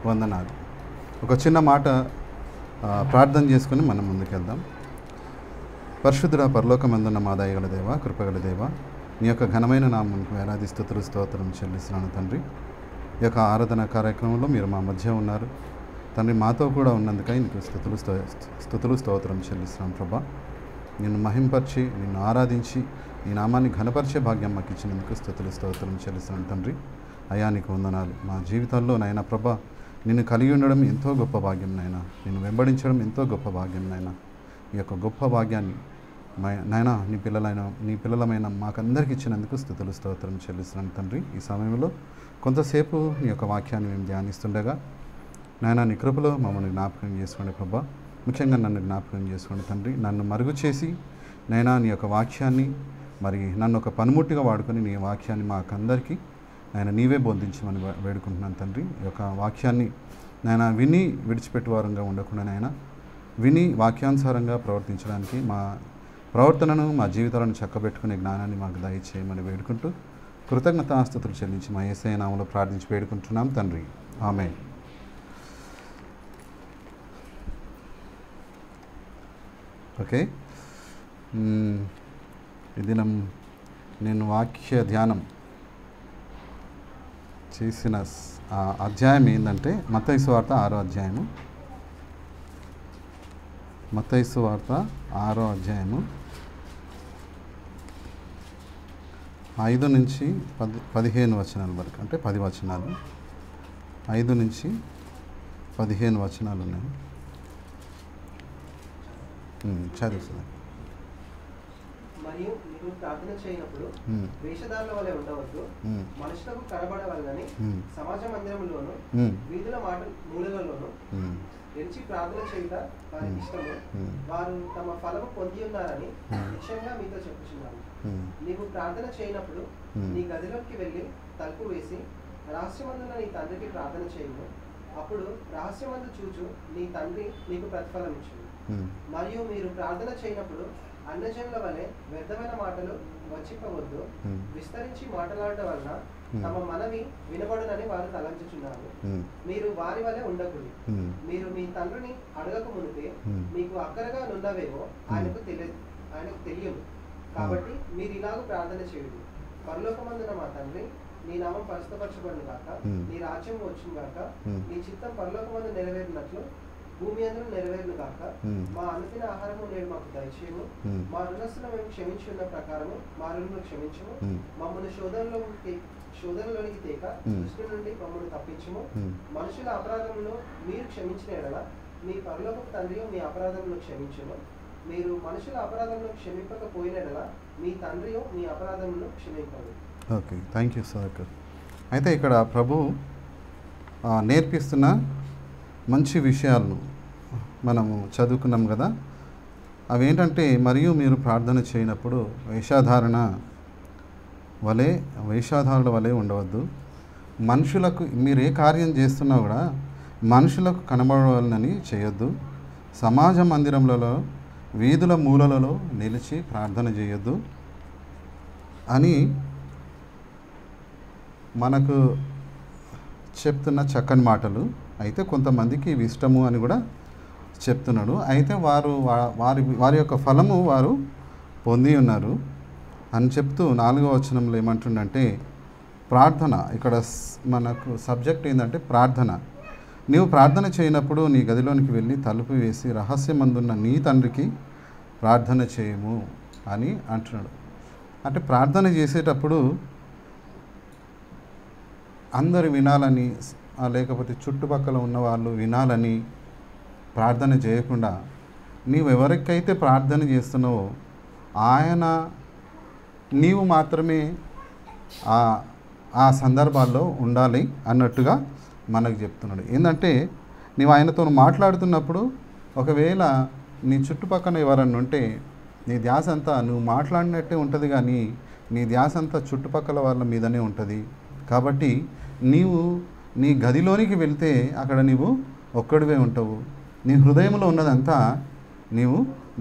వందనాలు. ఒక చిన్న మాట ప్రార్థన చేసుకుని మనం ముందుకెళ్దాం. పరిశుద్ధుడ పరలోకమందున్న మా దయగల దేవ, కృపగల దేవ, నీ యొక్క ఘనమైన నామమునకు వేలాది స్తుతులు స్తోత్రం చెల్లిస్తున్నాను తండ్రి. ఈ యొక్క ఆరాధన కార్యక్రమంలో మీరు మా మధ్య ఉన్నారు తండ్రి. మాతో కూడా ఉన్నందుకై నీకు స్తుతులు స్తోత్రం చెల్లిస్తున్నాను ప్రభా. నిన్ను మహింపరిచి, నిన్ను ఆరాధించి, నీ నామాన్ని ఘనపరిచే భాగ్యం మాకు ఇచ్చినందుకు స్తుతులు స్తోత్రం చెల్లిస్తున్నాను తండ్రి. అయ్యా నీకు వందనాలు. మా జీవితంలో నాయన ప్రభా, నిన్ను కలిగి ఉండడం ఎంతో గొప్ప భాగ్యం నాయన, నిన్ను వెంబడించడం ఎంతో గొప్ప భాగ్యం నాయన. ఈ యొక్క గొప్ప భాగ్యాన్ని నాయన నీ పిల్లలమైన మాకందరికి ఇచ్చినందుకు స్తుతులు స్తోత్రం చెల్లిస్తున్నాను తండ్రి. ఈ సమయంలో కొంతసేపు నీ యొక్క వాక్యాన్ని మేము ధ్యానిస్తుండగా నాయన నీ కృపలో మమ్మల్ని జ్ఞాపకం చేసుకోండి ప్రభా. ముఖ్యంగా నన్ను జ్ఞాపకం చేసుకోండి తండ్రి. నన్ను మరుగు చేసి నైనా నీ యొక్క వాక్యాన్ని మరి నన్ను ఒక పనిముట్టిగా వాడుకొని నీ వాక్యాన్ని మాకందరికీ ఆయన నీవే బోధించమని వేడుకుంటున్నాను తండ్రి. ఈ యొక్క వాక్యాన్ని నాయన విని విడిచిపెట్టే వారంగా ఉండకుండా నాయన విని వాక్యానుసారంగా ప్రవర్తించడానికి మా ప్రవర్తనను, మా జీవితాలను చక్కబెట్టుకునే జ్ఞానాన్ని మాకు దయచేయమని వేడుకుంటూ కృతజ్ఞతాస్తుతులు చెల్లించి మా యేసయ్య నామములో ప్రార్థించి వేడుకుంటున్నాం తండ్రి. ఆమేన్. ఓకే, ఈ దినం నేను వాక్య ధ్యానం చేసిన అధ్యాయం ఏంటంటే మత్తయి సువార్త 6వ అధ్యాయము. మత్తయి సువార్త 6వ అధ్యాయము 5 నుంచి 15 వచనాల వరకు, అంటే 10 వచనాలు, 5 నుంచి 15 వచనాలు ఉన్నాయి. చదువుతుంది. మరియు మీరు ప్రార్థన చేయనప్పుడు వేషధారుల వలె ఉండవద్దు, మనుషులకు కనబడవాలని సమాజ మందిరంలోను వీధుల మూలలలోను నిలిచి ప్రార్థన చేయుట వారికి ఇష్టము. వారు తమ ఫలము పొంది ఉన్నారని నిశ్చయంగా మీతో చెప్పుచున్నాను. నీవు ప్రార్థన చేయనప్పుడు నీ గదిలోకి వెళ్ళి తలుపు వేసి రహస్యమందున నీ తండ్రికి ప్రార్థన చేయుము. అప్పుడు రహస్యమందు చూచు నీ తండ్రి నీకు ప్రతిఫలం ఇచ్చును. మరియు మీరు ప్రార్థన చేయనప్పుడు అన్యజనుల వలె వ్యర్థమైన మాటలు వచ్చింపవద్దు, విస్తరించి మాట్లాడటం వలన తమ మనవి వినబడునని వారు తలంచుచున్నారు. మీరు వారి వలె ఉండకూడదు. మీరు మీ తండ్రిని అడగక మునిపే మీకు అక్కరగా నున్నవేవో ఆయనకు తెలియదు. కాబట్టి మీరు ఇలాగ ప్రార్థన చేయుడు: పరలోకమందున మా తండ్రి, నీ నామం పరిశుద్ధపరచబడును గాక, నీ రాజ్యం వచ్చును గాక, నీ చిత్తం పరలోకమందు నెరవేరినట్లు భూమి అందరూ నెరవేరును గాక. మా అనుదిన ఆహారము నేడు మాకు దయచేయము. మా రుణస్తులను మేము క్షమించి ఉన్న ప్రకారము మా రుణములను క్షమించము. మమ్మల్ని శోధనలోనికి తేక దుష్టుల నుండి మమ్మల్ని తప్పించము. మనుషుల అపరాధములను మీరు క్షమించిన ఎడల మీ పరలోకపు తండ్రి మీ అపరాధములను క్షమించును. మీరు మనుషుల అపరాధములను క్షమింపకపోయిన ఎడల మీ తండ్రి మీ అపరాధములను క్షమింపడు. Okay, thank you sir. అయితే ఇక్కడ ప్రభు నేర్పిస్తున్న మంచి విషయాలను మనము చదువుకున్నాం కదా. అవేంటంటే, మరియు మీరు ప్రార్థన చేయనప్పుడు వేషధారుల వలె ఉండవద్దు. మనుషులకు మీరు ఏ కార్యం చేస్తున్నా కూడా మనుషులకు కనబడాలని చేయొద్దు. సమాజ మందిరములలో వీధుల మూలలలో నిలిచి ప్రార్థన చేయొద్దు అని మనకు చెప్తున్న చక్కని మాటలు. అయితే కొంతమందికి ఇవి ఇష్టము అని కూడా చెప్తున్నాడు. అయితే వారి యొక్క ఫలము వారు పొంది ఉన్నారు అని చెప్తూ 4వ వచనంలో ఏమంటుండంటే ప్రార్థన. ఇక్కడ మనకు సబ్జెక్ట్ ఏంటంటే ప్రార్థన. నీవు ప్రార్థన చేయనప్పుడు నీ గదిలోనికి వెళ్ళి తలుపు వేసి రహస్యమందున్న నీ తండ్రికి ప్రార్థన చేయము అని అంటున్నాడు. అంటే ప్రార్థన చేసేటప్పుడు అందరు వినాలని, లేకపోతే చుట్టుపక్కల ఉన్న వాళ్ళు వినాలని ప్రార్థన చేయకుండా నీవు ఎవరికైతే ప్రార్థన చేస్తున్నావో నీవు మాత్రమే ఆ సందర్భాల్లో ఉండాలి అన్నట్టుగా మనకు చెప్తున్నాడు. ఏంటంటే, నీవు ఆయనతో మాట్లాడుతున్నప్పుడు ఒకవేళ నీ చుట్టుపక్కల ఎవరన్నా ఉంటే నీ ధ్యాస అంతా నువ్వు మాట్లాడినట్టే ఉంటుంది, కానీ నీ ధ్యాస అంతా చుట్టుపక్కల వాళ్ళ మీదనే ఉంటుంది. కాబట్టి నీవు నీ గదిలోనికి వెళ్తే అక్కడ నీవు ఒక్కడివే ఉంటావు. నీ హృదయంలో ఉన్నదంతా నీవు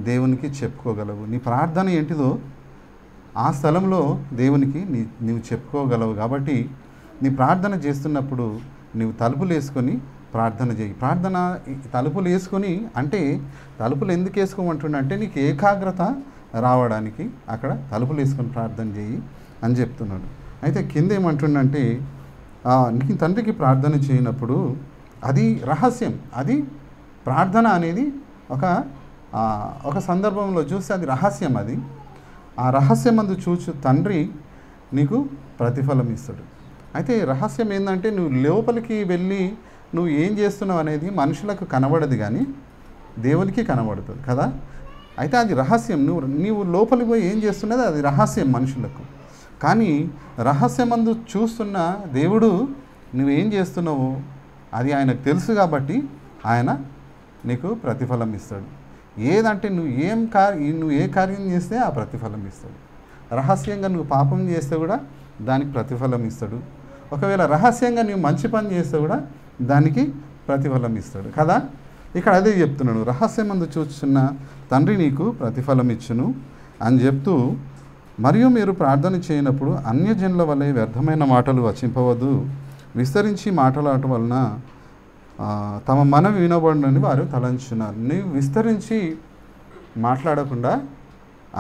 దేవునికి చెప్పుకోగలవు. నీ ప్రార్థన ఏంటిదో ఆ స్థలంలో దేవునికి నీవు చెప్పుకోగలవు. కాబట్టి నీ ప్రార్థన చేస్తున్నప్పుడు నీవు తలుపులు వేసుకొని ప్రార్థన చేయి. ప్రార్థన తలుపులు వేసుకుని, అంటే తలుపులు ఎందుకు వేసుకోమంటుండే అంటే నీకు ఏకాగ్రత రావడానికి అక్కడ తలుపులు వేసుకొని ప్రార్థన చేయి అని చెప్తున్నాడు. అయితే కింద ఏమంటుండంటే నీ తండ్రికి ప్రార్థన చేయనప్పుడు అది రహస్యం. అది ప్రార్థన అనేది ఒక సందర్భంలో చూస్తే అది రహస్యం. అది ఆ రహస్యం అందు చూచు తండ్రి నీకు ప్రతిఫలం ఇస్తాడు. అయితే రహస్యం ఏంటంటే నువ్వు లోపలికి వెళ్ళి నువ్వు ఏం చేస్తున్నావు అనేది మనుషులకు కనబడదు, కానీ దేవునికి కనబడుతుంది కదా. అయితే అది రహస్యం. నీవు లోపలికి పోయి ఏం చేస్తున్నది అది రహస్యం మనుషులకు. కానీ రహస్యమందు చూస్తున్న దేవుడు నువ్వేం చేస్తున్నావు అది ఆయనకు తెలుసు, కాబట్టి ఆయన నీకు ప్రతిఫలం ఇస్తాడు. ఏదంటే నువ్వు ఏ కార్యం చేస్తే ఆ ప్రతిఫలం ఇస్తాడు. రహస్యంగా నువ్వు పాపం చేస్తే కూడా దానికి ప్రతిఫలం ఇస్తాడు. ఒకవేళ రహస్యంగా నువ్వు మంచి పని చేస్తే కూడా దానికి ప్రతిఫలం ఇస్తాడు కదా. ఇక్కడ అదే చెప్తున్నాడు, రహస్యమందు చూస్తున్న తండ్రి నీకు ప్రతిఫలం ఇచ్చును అని చెప్తూ, మరియు మీరు ప్రార్థన చేయనప్పుడు అన్యజనుల వలె వ్యర్థమైన మాటలు వచింపవద్దు, విస్తరించి మాట్లాడటం వలన తమ మనవి వినబడని వారు తలంచున్నారు. నీవు విస్తరించి మాట్లాడకుండా,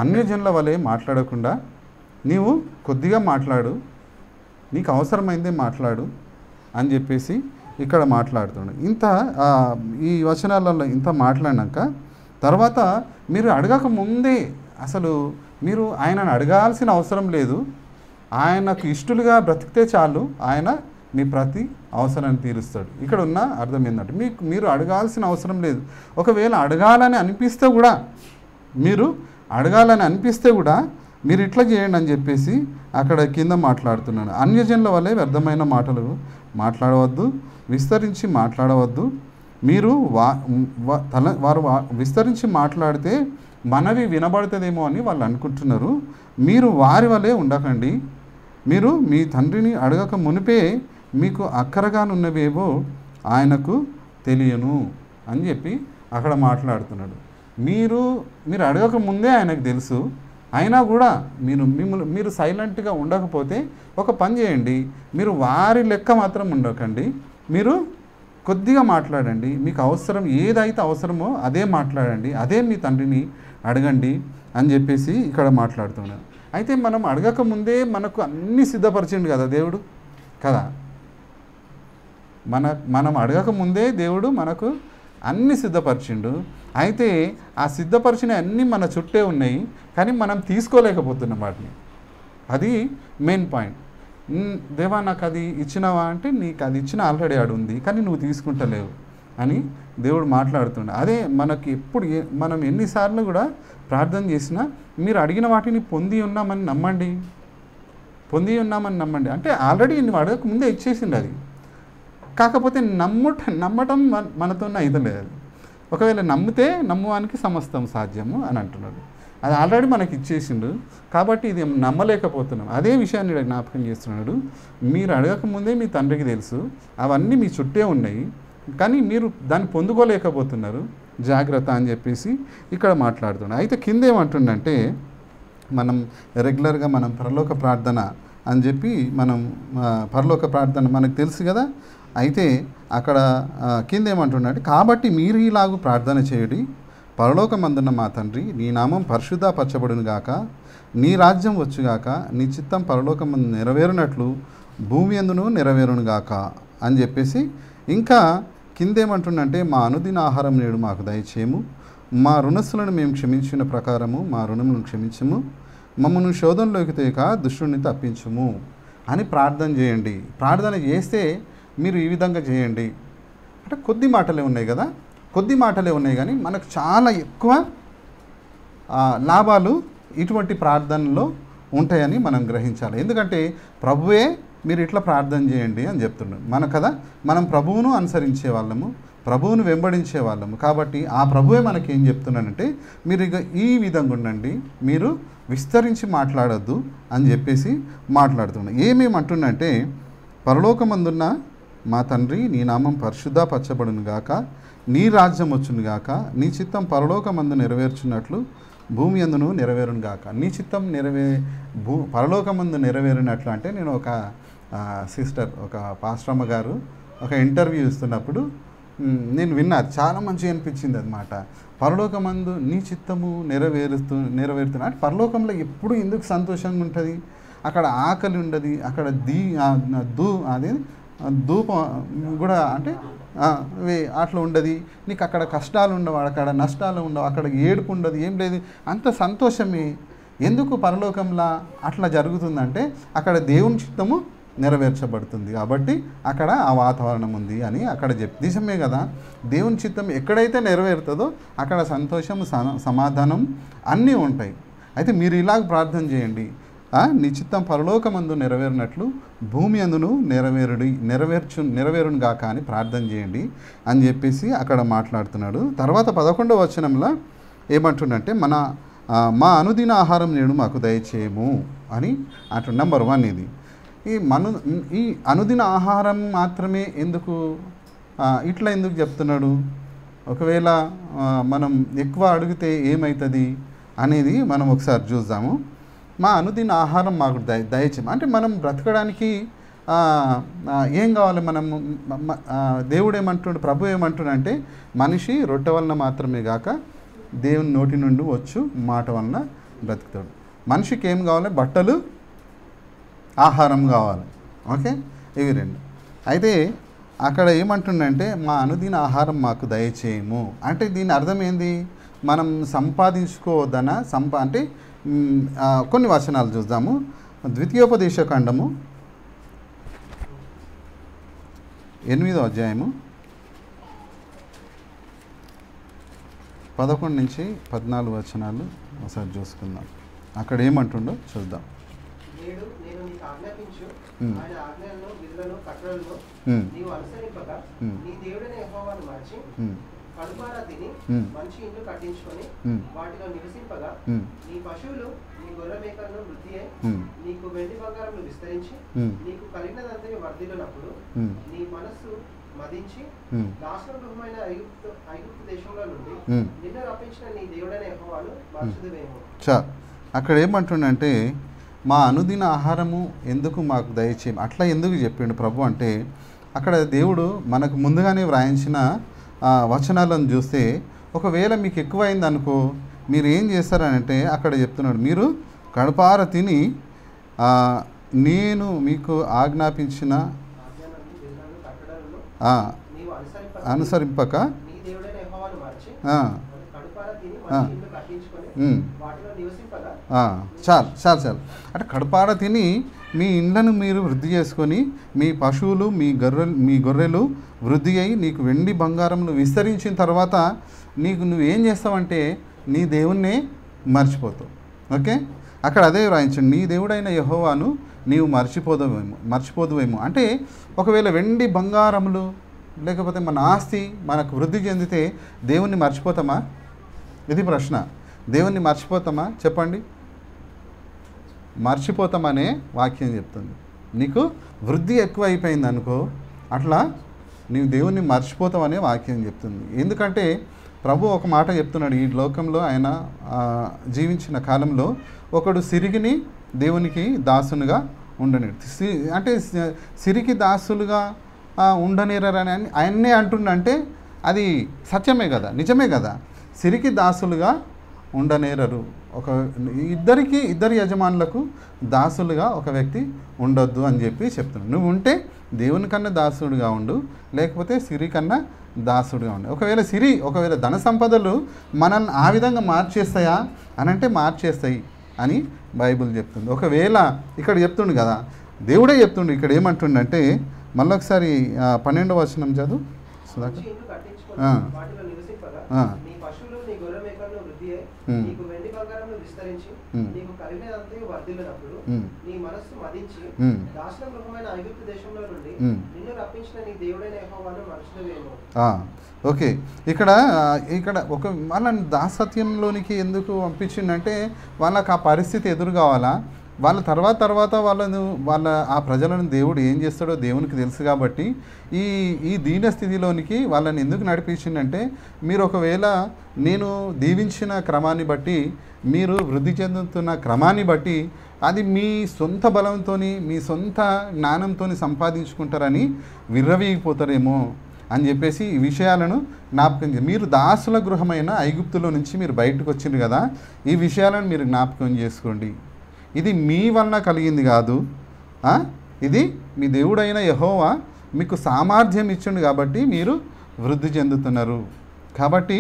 అన్యజనుల వలె మాట్లాడకుండా నీవు కొద్దిగా మాట్లాడు, నీకు అవసరమైందే మాట్లాడు అని చెప్పేసి ఇక్కడ మాట్లాడుతున్నాడు. ఈ వచనాలలో ఇంత మాట్లాడినాక తర్వాత మీరు అడగక ముందే అసలు మీరు ఆయనను అడగాల్సిన అవసరం లేదు. ఆయనకు ఇష్టలుగా బ్రతికితే చాలు, ఆయన మీ ప్రతి అవసరాన్ని తీరుస్తాడు. ఇక్కడ ఉన్న అర్థం ఏంటంటే మీరు అడగాల్సిన అవసరం లేదు. ఒకవేళ అడగాలని అనిపిస్తే కూడా మీరు ఇట్లా చేయండి అని చెప్పేసి అక్కడ కింద మాట్లాడుతున్నాను. అన్యజనుల వలె వ్యర్థమైన మాటలు మాట్లాడవద్దు, విస్తరించి మాట్లాడవద్దు. మీరు వారు విస్తరించి మాట్లాడితే మనవి వినబడుతుందేమో అని వాళ్ళు అనుకుంటున్నారు. మీరు వారి వలె ఉండకండి. మీరు మీ తండ్రిని అడగక మునిపే మీకు అక్కరగానున్నవేవో ఆయనకు తెలియను అని చెప్పి అక్కడ మాట్లాడుతున్నాడు. మీరు అడగక ముందే ఆయనకు తెలుసు. అయినా కూడా మీరు సైలెంట్గా ఉండకపోతే ఒక పని చేయండి, మీరు వారి లెక్క మాత్రం ఉండకండి. మీరు కొద్దిగా మాట్లాడండి, మీకు అవసరం ఏదైతే అవసరమో అదే మాట్లాడండి, అదే మీ తండ్రిని అడగండి అని చెప్పేసి ఇక్కడ మాట్లాడుతున్నాడు. అయితే మనం అడగక ముందే మనకు అన్నీ సిద్ధపరిచిండు కదా దేవుడు కదా. మనం అడగక ముందే దేవుడు మనకు అన్నీ సిద్ధపరిచిండు. అయితే ఆ సిద్ధపరిచిన అన్నీ మన చుట్టే ఉన్నాయి, కానీ మనం తీసుకోలేకపోతున్నాం వాటిని. అది మెయిన్ పాయింట్. దేవా నాకు అది ఇచ్చినావా అంటే నీకు అది ఇచ్చిన ఆల్రెడీ ఆడు ఉంది, కానీ నువ్వు తీసుకుంటలేవు అని దేవుడు మాట్లాడుతుండే. అదే మనకి మనం ఎన్నిసార్లు కూడా ప్రార్థన చేసినా మీరు అడిగిన వాటిని పొంది ఉన్నామని నమ్మండి. అంటే ఆల్రెడీ నువ్వు అడగక ముందే ఇచ్చేసిండు అది. కాకపోతే నమ్మటం మనతో అయితే లేదు. ఒకవేళ నమ్మితే నమ్మువానికి సమస్తం సాధ్యము అని అంటున్నాడు. అది ఆల్రెడీ మనకి ఇచ్చేసిండు, కాబట్టి ఇది నమ్మలేకపోతున్నాం. అదే విషయాన్ని జ్ఞాపకం చేస్తున్నాడు. మీరు అడగకముందే మీ తండ్రికి తెలుసు, అవన్నీ మీ చుట్టే ఉన్నాయి, కానీ మీరు దాన్ని పొందుకోలేకపోతున్నారు, జాగ్రత్త అని చెప్పేసి ఇక్కడ మాట్లాడుతున్నాడు. అయితే కింద ఏమంటుండంటే మనం రెగ్యులర్గా మనం పరలోక ప్రార్థన అని చెప్పి పరలోక ప్రార్థన మనకు తెలుసు కదా. అయితే అక్కడ కింద ఏమంటున్నాడు, కాబట్టి మీరు ఇలాగూ ప్రార్థన చేయుడి, పరలోకమందున్న మా తండ్రి, నీ నామం పరిశుద్ధపరచబడును గాక, నీ రాజ్యం వచ్చుగాక, నీ చిత్తం పరలోకమందు నెరవేరునట్లు భూమి యందును నెరవేరును గాక అని చెప్పేసి ఇంకా కిందేమంటుండంటే మా అనుదిన ఆహారం నేడు మాకు దయచేయము, మా రుణస్తులను మేము క్షమించిన ప్రకారము మా రుణములను క్షమించము, మమ్మల్ని శోధనలోకి తేక దుష్టుని తప్పించుము అని ప్రార్థన చేయండి. ప్రార్థన చేస్తే మీరు ఈ విధంగా చేయండి అంటే కొద్ది మాటలే ఉన్నాయి కదా, కొద్ది మాటలే ఉన్నాయి, కానీ మనకు చాలా ఎక్కువ లాభాలు ఇటువంటి ప్రార్థనలో ఉంటాయని మనం గ్రహించాలి. ఎందుకంటే ప్రభువే మీరు ఇట్లా ప్రార్థన చేయండి అని చెప్తున్నాడు కదా. మనం ప్రభువును అనుసరించే వాళ్ళము, ప్రభువును వెంబడించే వాళ్ళము, కాబట్టి ఆ ప్రభువే మనకి ఏం చెప్తున్నాడంటే మీరు ఇక ఈ విధంగా ఉండండి, మీరు విస్తరించి మాట్లాడొద్దు అని చెప్పేసి మాట్లాడుతున్నాడు. ఏమేమంటున్నంటే పరలోకమందున్న మా తండ్రి, నీ నామం పరిశుద్ధపరచబడును గాక, నీ రాజ్యం వచ్చును గాక, నీ చిత్తం పరలోకమందు నెరవేర్చున్నట్లు భూమి యందును నెరవేరును గాక. నీ చిత్తం పరలోకమందు నెరవేరినట్లు అంటే నేను ఒక సిస్టర్, ఒక పాస్టమ్మ గారు ఒక ఇంటర్వ్యూ ఇస్తున్నప్పుడు నేను విన్నా, చాలా మంచిగా అనిపించింది అన్నమాట. పరలోకమందు నీ చిత్తము నెరవేరుతున్నా అంటే పరలోకంలో ఎప్పుడు ఎందుకు సంతోషంగా ఉంటుంది, అక్కడ ఆకలి ఉండదు, అక్కడ అదే ధూపం కూడా అంటే అట్లా ఉండదు, నీకు అక్కడ కష్టాలు ఉండవు, అక్కడ నష్టాలు ఉండవు, అక్కడ ఏడుపు ఉండదు, ఏం లేదు, అంత సంతోషమే. ఎందుకు పరలోకంలో అట్లా జరుగుతుందంటే అక్కడ దేవుని చిత్తము నెరవేర్చబడుతుంది కాబట్టి అక్కడ ఆ వాతావరణం ఉంది అని అక్కడ నిజమే కదా. దేవుని చిత్తం ఎక్కడైతే నెరవేరుతుందో అక్కడ సంతోషం, సమాధానం అన్నీ ఉంటాయి. అయితే మీరు ఇలాగ ప్రార్థన చేయండి, నీ చిత్తం పరలోకమందు నెరవేరినట్లు భూమి అందును నెరవేరును గాక అని ప్రార్థన చేయండి అని చెప్పేసి అక్కడ మాట్లాడుతున్నాడు. తర్వాత 11వ వచనంలో ఏమంటుండంటే మా అనుదిన ఆహారం నేడు మాకు దయచేయము అని అంటు. నెంబర్ 1 ఇది. ఈ అనుదిన ఆహారం మాత్రమే ఎందుకు ఇట్లా ఎందుకు చెప్తున్నాడు? ఒకవేళ మనం ఎక్కువ అడిగితే ఏమవుతుంది అనేది మనం ఒకసారి చూద్దాము. మా అనుదిన ఆహారం మాకు దయచేయము అంటే మనం బ్రతకడానికి ఏం కావాలి? మనము దేవుడు ఏమంటుండు, ప్రభు ఏమంటుండంటే మనిషి రొట్టె వలన మాత్రమే కాక దేవుని నోటి నుండి వచ్చు మాట వలన బ్రతుకుతాడు. మనిషికి ఏం కావాలి? బట్టలు, ఆహారం కావాలి. ఓకే, ఇవి 2. అయితే అక్కడ ఏమంటుండంటే మా అనుదిన ఆహారం మాకు దయచేయము అంటే దీని అర్థం ఏంది? మనం సంపాదించుకోవద్దన అంటే కొన్ని వచనాలు చూద్దాము. ద్వితీయోపదేశ కాండము 8వ అధ్యాయము 11 నుంచి 14 వచనాలు ఒకసారి చూసుకుందాం. అక్కడ ఏమంటుండో చూద్దాం. కడుపారా తిని మంచి ఇండ్లు కట్టించుకొని వాటిలో నివసింపగా నీ పశువులు నీ గొర్రె మేకలను వృద్ధి అయి నీకు వెండి బంగారంలో విస్తరించి నీకు కలిగినదంతని వర్ధిల్లినప్పుడు నీ మనస్సు మదించి దాసుల గృహమైన ఐగుప్తు దేశంలో నుండి నిన్ను రప్పించిన నీ దేవుడైన యెహోవాను మరచుదువేమో. అక్కడ ఏమంటుండంటే మా అనుదిన ఆహారము ఎందుకు మాకు దయచేయం అట్లా ఎందుకు చెప్పిండు ప్రభు అంటే అక్కడ దేవుడు మనకు ముందుగానే వ్రాయించిన వచనాలను చూస్తే ఒకవేళ మీకు ఎక్కువైంది అనుకో మీరు ఏం చేస్తారనంటే అక్కడ చెప్తున్నాడు, మీరు కడుపార తిని నేను మీకు ఆజ్ఞాపించిన అనుసరింపక చాలు అంటే కడుపార తిని మీ ఇండ్లను మీరు వృద్ధి చేసుకొని మీ పశువులు మీ గొర్రెలు వృద్ధి అయి నీకు వెండి బంగారంను విస్తరించిన తర్వాత నువ్వేం చేస్తావంటే నీ దేవుణ్ణి మర్చిపోతావు. ఓకే, అక్కడ అదే వ్రాయించండి, నీ దేవుడైన యెహోవాను నీవు మర్చిపోదువేమో అంటే ఒకవేళ వెండి బంగారములు లేకపోతే మన ఆస్తి మనకు వృద్ధి చెందితే దేవుణ్ణి మర్చిపోతామా? ఇది ప్రశ్న. దేవుణ్ణి మర్చిపోతామా చెప్పండి? మర్చిపోతామనే వాక్యం చెప్తుంది. నీకు వృద్ధి ఎక్కువ అయిపోయింది అనుకో అట్లా నీవు దేవుణ్ణి మర్చిపోతామనే వాక్యం చెప్తుంది. ఎందుకంటే ప్రభు ఒక మాట చెప్తున్నాడు, ఈ లోకంలో ఆయన జీవించిన కాలంలో ఒకడు సిరిగిని దేవునికి దాసునిగా ఉండనేడు. అంటే సిరికి దాసులుగా ఉండనేరని ఆయన్నే అంటుండంటే అది సత్యమే కదా, నిజమే కదా. సిరికి దాసులుగా ఉండనేరరు. ఇద్దరి యజమానులకు దాసులుగా ఒక వ్యక్తి ఉండొద్దు అని చెప్పి చెప్తున్నాడు. నువ్వు ఉంటే దేవుని కన్నా దాసుడుగా ఉండు, లేకపోతే సిరి కన్నా దాసుడుగా ఉండు. ఒకవేళ ధన సంపదలు మనల్ని ఆ విధంగా మార్చేస్తాయా అని అంటే మార్చేస్తాయి అని బైబిల్ చెప్తుంది. ఒకవేళ ఇక్కడ చెప్తుండు కదా, దేవుడే చెప్తుండు. ఇక్కడ ఏమంటుండంటే మళ్ళొకసారి 12వ వచనం చదువు సుధాకర్. ఓకే, ఇక్కడ వాళ్ళని దాసత్యంలోనికి ఎందుకు పంపించిందంటే వాళ్ళకి ఆ పరిస్థితి ఎదురు కావాలా. వాళ్ళ తర్వాత వాళ్ళ ఆ ప్రజలను దేవుడు ఏం చేస్తాడో దేవునికి తెలుసు కాబట్టి ఈ దీన స్థితిలోనికి వాళ్ళని ఎందుకు నడిపించిందంటే మీరు ఒకవేళ నేను దీవించిన క్రమాన్ని బట్టి మీరు వృద్ధి చెందుతున్న క్రమాన్ని బట్టి అది మీ సొంత బలంతో మీ సొంత జ్ఞానంతో సంపాదించుకుంటారని విర్రవీగిపోతారేమో అని చెప్పేసి ఈ విషయాలను జ్ఞాపకం మీరు దాసుల గృహమైన ఐగుప్తులో నుంచి మీరు బయటకు వచ్చిండ్రు కదా, ఈ విషయాలను మీరు జ్ఞాపకం చేసుకోండి. ఇది మీ వలన కలిగింది కాదు, ఇది మీ దేవుడైన యెహోవా మీకు సామర్థ్యం ఇచ్చిండు కాబట్టి మీరు వృద్ధి చెందుతున్నారు. కాబట్టి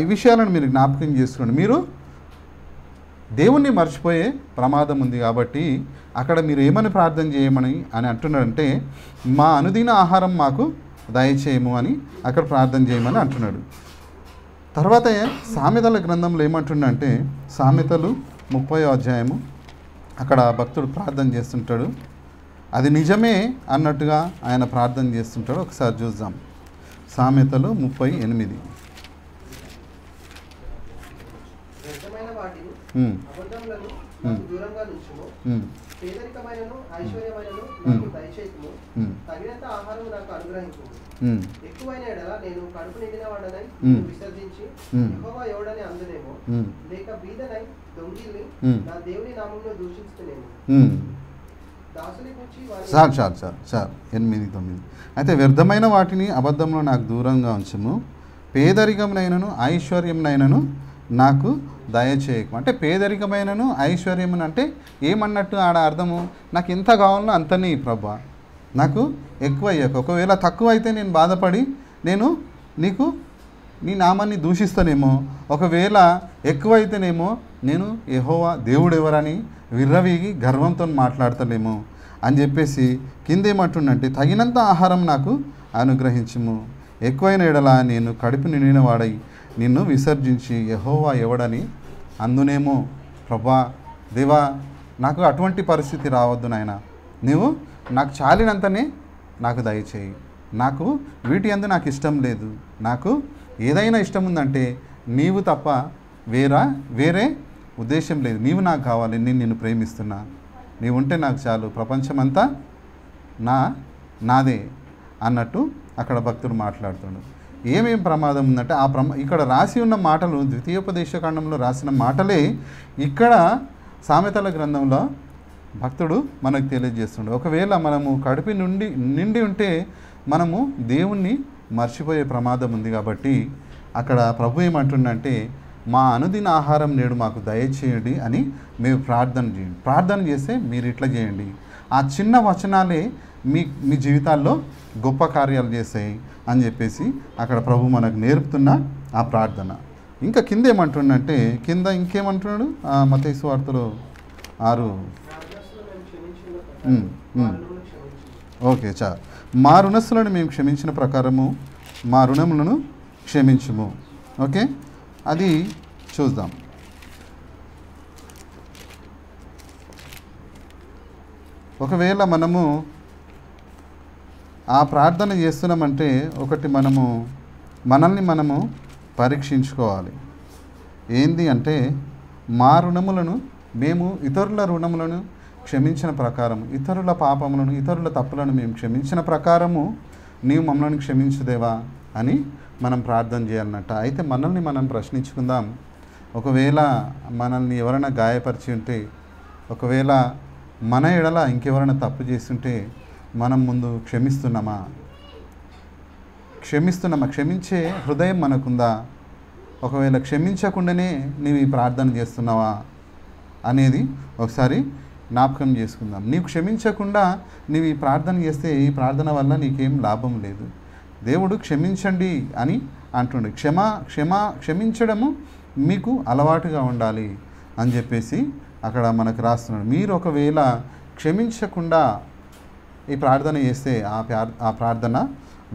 ఈ విషయాలను మీరు జ్ఞాపకం చేసుకోండి. మీరు దేవుణ్ణి మర్చిపోయే ప్రమాదం ఉంది కాబట్టి అక్కడ మీరు ఏమని ప్రార్థన చేయమని అంటున్నాడంటే, మా అనుదిన ఆహారం మాకు దయచేయము అని అక్కడ ప్రార్థన చేయమని అంటున్నాడు. తర్వాత సామెతల గ్రంథంలో ఏమంటుండంటే, సామెతలు 30వ అధ్యాయము అక్కడ భక్తుడు ప్రార్థన చేస్తుంటాడు. అది నిజమే అన్నట్టుగా ఆయన ప్రార్థన చేస్తుంటాడు. ఒకసారి చూద్దాం. సామెతలు 38. పేదరికమైనను ఐశ్వర్యమైనను నాకు దయచేయకుము, తగినంత ఆహారం నాకు అనుగ్రహించుము. ఎక్కువైన ఎడల నేను కడుపు నిండిన వాడనై విసర్జించి యెహోవా ఎవడని అందునేమో, లేక బీదనై దొంగిల్ని నా దేవుని నామమును దూషించునేమో. దాసుని గురించి చాలు 8, 9. అయితే వ్యర్థమైన వాటిని అబద్ధంలో నాకు దూరంగా ఉంచము, పేదరికమునైనను ఐశ్వర్యమునైనను నాకు దయచేయకు. అంటే పేదరికమైనను ఐశ్వర్యమును అంటే ఏమన్నట్టు ఆడ అర్థము, నాకు ఎంత కావాలనో అంతనే ప్రభా, నాకు ఎక్కువ అయ్యాక, ఒకవేళ తక్కువ అయితే నేను బాధపడి నేను నీకు నీ నామాన్ని దూషిస్తానేమో, ఒకవేళ ఎక్కువ అయితేనేమో నేను యెహోవా దేవుడెవరని విర్రవీగి గర్వంతో మాట్లాడతలేమో అని చెప్పేసి కిందేమంటుండంటే, తగినంత ఆహారం నాకు అనుగ్రహించుము, ఎక్కువైన ఎడల నేను కడుపు నిండిన వాడై నిన్ను విసర్జించి యెహోవా ఎవడని అందునేమో. ప్రభా దేవా, నాకు అటువంటి పరిస్థితి రావద్దు నాయన, నీవు నాకు చాలినంతనే నాకు దయచేయి. నాకు వీటి అందు నాకు ఇష్టం లేదు, నాకు ఏదైనా ఇష్టం ఉందంటే నీవు తప్ప వేరే ఉద్దేశం లేదు. నీవు నాకు కావాలి, నేను నిన్ను ప్రేమిస్తున్నా, నీవు ఉంటే నాకు చాలు, ప్రపంచమంతా నాదే అన్నట్టు అక్కడ భక్తుడు మాట్లాడుతాడు. ఏమేం ప్రమాదం ఉందంటే ఇక్కడ రాసి ఉన్న మాటలు ద్వితీయోపదేశకాండంలో రాసిన మాటలే ఇక్కడ సామెతల గ్రంథంలో భక్తుడు మనకు తెలియజేస్తుండే. ఒకవేళ మనము కడుపు నిండి ఉంటే మనము దేవుణ్ణి మర్చిపోయే ప్రమాదం ఉంది. కాబట్టి అక్కడ ప్రభు ఏమంటుండంటే, మా అనుదిన ఆహారం నేడు మాకు దయచేయండి అని మేము ప్రార్థన చేయండి. ప్రార్థన చేస్తే మీరు ఇట్లా చేయండి. ఆ చిన్న వచనాలే మీ జీవితాల్లో గొప్ప కార్యాలు చేస్తాయి అని చెప్పేసి అక్కడ ప్రభు మనకు నేర్పుతున్న ఆ ప్రార్థన. ఇంకా కింద ఏమంటుండంటే, కింద ఇంకేమంటున్నాడు మత్తయి సువార్తలో 6. ఓకే, మా రుణస్తులను మేము క్షమించిన ప్రకారము మా రుణములను క్షమించుము. ఓకే, అది చూద్దాం. ఒకవేళ మనము ఆ ప్రార్థన చేస్తున్నామంటే ఒకటి మనల్ని మనము పరీక్షించుకోవాలి. ఏంది అంటే, మా రుణములను మేము ఇతరుల రుణములను క్షమించిన ప్రకారం, ఇతరుల పాపములను ఇతరుల తప్పులను మేము క్షమించిన ప్రకారము నీవు మమ్మల్ని క్షమించుదేవా అని మనం ప్రార్థన చేయాలన్నట్ట. అయితే మనల్ని మనం ప్రశ్నించుకుందాం. ఒకవేళ మనల్ని ఎవరైనా గాయపరిచి ఉంటే, ఒకవేళ మన ఎడల ఇంకెవరైనా తప్పు చేస్తుంటే మనం ముందు క్షమిస్తున్నామా? క్షమించే హృదయం మనకుందా? ఒకవేళ క్షమించకుండానే నీవు ఈ ప్రార్థన చేస్తున్నావా అనేది ఒకసారి జ్ఞాపకం చేసుకుందాం. నీవు క్షమించకుండా నీవు ఈ ప్రార్థన చేస్తే ఈ ప్రార్థన వల్ల నీకేం లాభం లేదు. దేవుడు క్షమించండి అని అంటుండే. క్షమించడము మీకు అలవాటుగా ఉండాలి అని చెప్పేసి అక్కడ మనకు రాస్తున్నాడు. మీరు ఒకవేళ క్షమించకుండా ఈ ప్రార్థన చేస్తే ఆ ప్రార్థన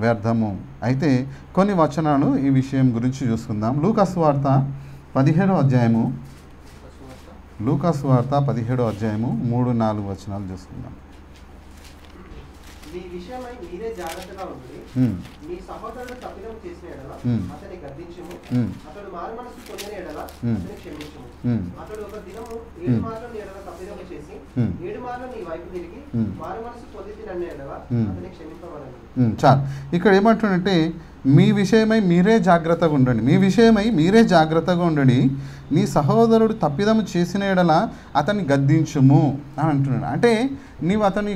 వ్యర్థము. అయితే కొన్ని వచనాలు ఈ విషయం గురించి చూసుకుందాం. లూకాసు వార్త 17వ అధ్యాయము 3-4 వచనాలు చూసుకుందాం. మీ విషయమై మీరే జాగ్రత్తగా ఉండి, మీ సహోదరుడు తప్పిదం చేసిన ఎడల అతన్ని గద్దించుము, అతడు మారుమనసు పొందిన ఎడల అతన్ని క్షమించుము. అతడు ఒక దినము 7 మార్లు నీ ఎడల తప్పిదం చేసి 7 మార్లు నీ వైపు తిరిగి మారుమనసు పొందిన ఎడల అతన్ని క్షమింపవలెను. చాలు. ఇక్కడ ఏమంటుందంటే, మీ విషయమై మీరే జాగ్రత్తగా ఉండండి, మీ విషయమై మీరే జాగ్రత్తగా ఉండండి. నీ సహోదరుడు తప్పిదము చేసిన ఎడల అతన్ని గద్దించుము అని అంటున్నాడు. అంటే నీవు అతన్ని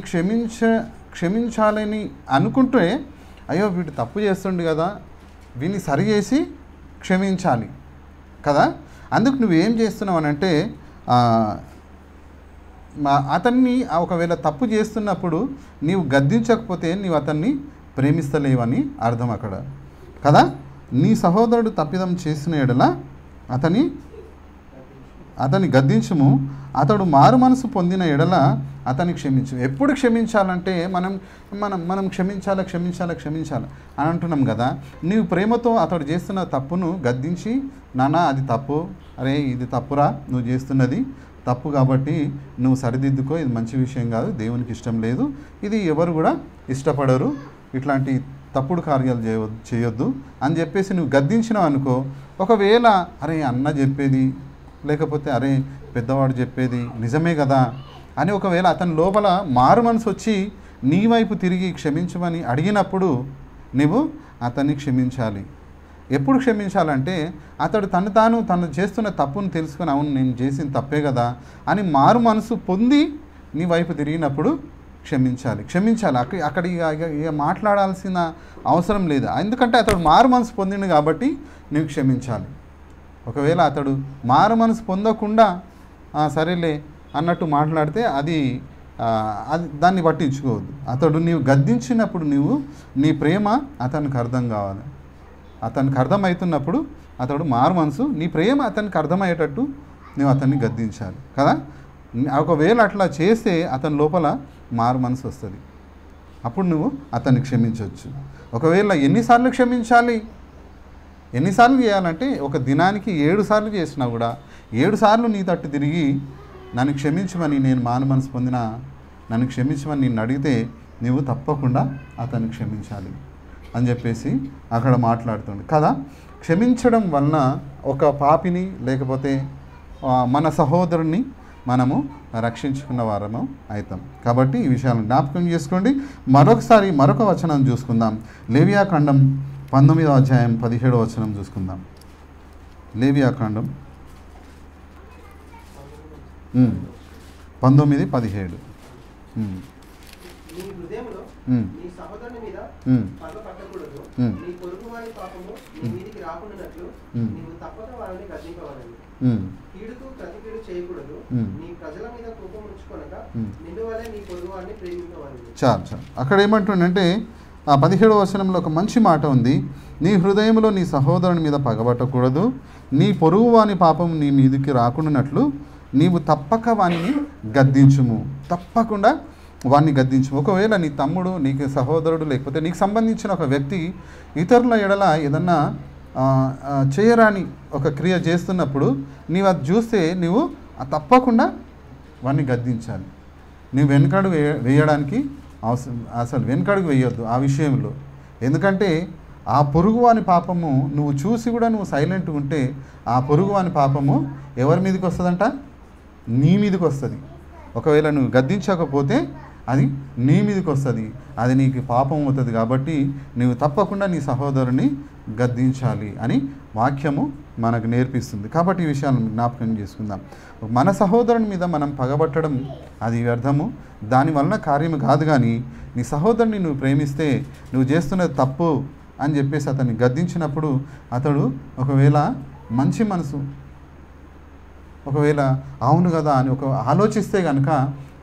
క్షమించాలని అనుకుంటే, అయ్యో వీడు తప్పు చేస్తుండు కదా, వీడిని సరి చేసి క్షమించాలి కదా. అందుకు నువ్వేం చేస్తున్నావు అని అంటే, అతన్ని ఒకవేళ తప్పు చేస్తున్నప్పుడు నీవు గద్దించకపోతే నీవు అతన్ని ప్రేమిస్తలేవని అర్థం అక్కడ కదా. నీ సహోదరుడు తప్పిదం చేసిన ఎడల అతన్ని గద్దించుము, అతడు మారు మనసు పొందిన ఎడల అతన్ని క్షమించు. ఎప్పుడు క్షమించాలంటే మనం క్షమించాలి అని అంటున్నాం కదా. నీవు ప్రేమతో అతడు చేస్తున్న తప్పును గద్దించి, నానా అది తప్పు, అరే ఇది తప్పురా, నువ్వు చేస్తున్నది తప్పు కాబట్టి నువ్వు సరిదిద్దుకో, ఇది మంచి విషయం కాదు, దేవునికి ఇష్టం లేదు, ఇది ఎవరు కూడా ఇష్టపడరు, ఇట్లాంటి తప్పుడు కార్యాలు చేయొద్దు అని చెప్పేసి నువ్వు గద్దించినావు అనుకో. ఒకవేళ అరే అన్న చెప్పేది, లేకపోతే అరే పెద్దవాడు చెప్పేది నిజమే కదా అని ఒకవేళ అతని లోపల మారు మనసు వచ్చి నీ వైపు తిరిగి క్షమించమని అడిగినప్పుడు నువ్వు అతన్ని క్షమించాలి. ఎప్పుడు క్షమించాలంటే అతడు తను చేస్తున్న తప్పును తెలుసుకొని, అవును నేను చేసిన తప్పే కదా అని మారు మనసు పొంది నీ వైపు తిరిగినప్పుడు క్షమించాలి. అక్కడ ఇక మాట్లాడాల్సిన అవసరం లేదు, ఎందుకంటే అతడు మారు మనసు పొందిండు కాబట్టి నువ్వు క్షమించాలి. ఒకవేళ అతడు మారు మనసు పొందకుండా సరేలే అన్నట్టు మాట్లాడితే అది దాన్ని పట్టించుకోవద్దు. అతడు నీవు గద్దించినప్పుడు నీ ప్రేమ అతనికి అర్థం కావాలి. అతనికి అర్థమవుతున్నప్పుడు అతడు మారు మనసు, నీ ప్రేమ అతనికి అర్థమయ్యేటట్టు నువ్వు అతన్ని గద్దించాలి కదా. ఒకవేళ అట్లా చేస్తే అతని లోపల మారు మనసు వస్తుంది, అప్పుడు నువ్వు అతన్ని క్షమించవచ్చు. ఒకవేళ ఎన్నిసార్లు క్షమించాలి, ఎన్నిసార్లు చేయాలంటే ఒక దినానికి 7 సార్లు చేసినా కూడా 7 సార్లు నీ తట్టు తిరిగి నన్ను క్షమించమని, నేను మారు మనసు పొందిన నన్ను క్షమించమని నిన్ను అడిగితే నువ్వు తప్పకుండా అతన్ని క్షమించాలి అని చెప్పేసి అక్కడ మాట్లాడుతుంది కదా. క్షమించడం వలన ఒక పాపిని లేకపోతే మన సహోదరుని మనము రక్షించుకున్న వారము అవుతాం. కాబట్టి ఈ విషయాలను జ్ఞాపకం చేసుకోండి. మరొకసారి మరొక వచనం చూసుకుందాం. లేవియాకాండం 19వ అధ్యాయం 17వ వచనం చూసుకుందాం. లేవియాకాండం 19:17. నీ హృదయంలో నీ సహోదరుని మీద పగ పట్టకూడదు, నీ పొరుగువాని పాపము నీ మీదికి రాకుండానట్లు నీవు తప్పక వారిని గద్దింపవలెను. కీడుకు ప్రతికీడు చేయకూడదు, నీ ప్రజల మీద కోపం ఉంచుకొనక నిన్ను వలె నీ పొరుగువారిని ప్రేమింపవలెను. చాలు అక్కడ ఏమంటుండంటే ఆ 17వ వచనంలో ఒక మంచి మాట ఉంది. నీ హృదయంలో నీ సహోదరుని మీద పగబట్టకూడదు, నీ పొరుగువాని పాపం నీ మీదికి రాకుండానట్లు నీవు తప్పక వానిని గద్దించుము. తప్పకుండా వాడిని గద్దించు. ఒకవేళ నీ తమ్ముడు, నీకు సహోదరుడు, లేకపోతే నీకు సంబంధించిన ఒక వ్యక్తి ఇతరుల ఎడల ఏదన్నా చేయరాని ఒక క్రియ చేస్తున్నప్పుడు నీవు అది చూస్తే నువ్వు తప్పకుండా వాడిని గద్దించాలి. నువ్వు వెనకడుగు వేయడానికి అసలు వెనకడుగు వేయొద్దు ఆ విషయంలో. ఎందుకంటే ఆ పొరుగువాని పాపము నువ్వు చూసి కూడా నువ్వు సైలెంట్గా ఉంటే ఆ పొరుగువాని పాపము ఎవరి మీదకి వస్తుందంట? నీ మీదకి వస్తుంది. ఒకవేళ నువ్వు గద్దించకపోతే అది నీ మీదకి వస్తుంది, అది నీకు పాపం అవుతుంది. కాబట్టి నువ్వు తప్పకుండా నీ సహోదరుని గద్దించాలి అని వాక్యము మనకు నేర్పిస్తుంది. కాబట్టి ఈ విషయాలను జ్ఞాపకం చేసుకుందాం. మన సహోదరుని మీద మనం పగబట్టడం అది వ్యర్థము, దానివలన కార్యము కాదు. కానీ నీ సహోదరుని నువ్వు ప్రేమిస్తే నువ్వు చేస్తున్నది తప్పు అని చెప్పేసి అతన్ని గద్దించినప్పుడు అతడు ఒకవేళ మంచి మనసు, ఒకవేళ అవును కదా అని ఆలోచిస్తే కనుక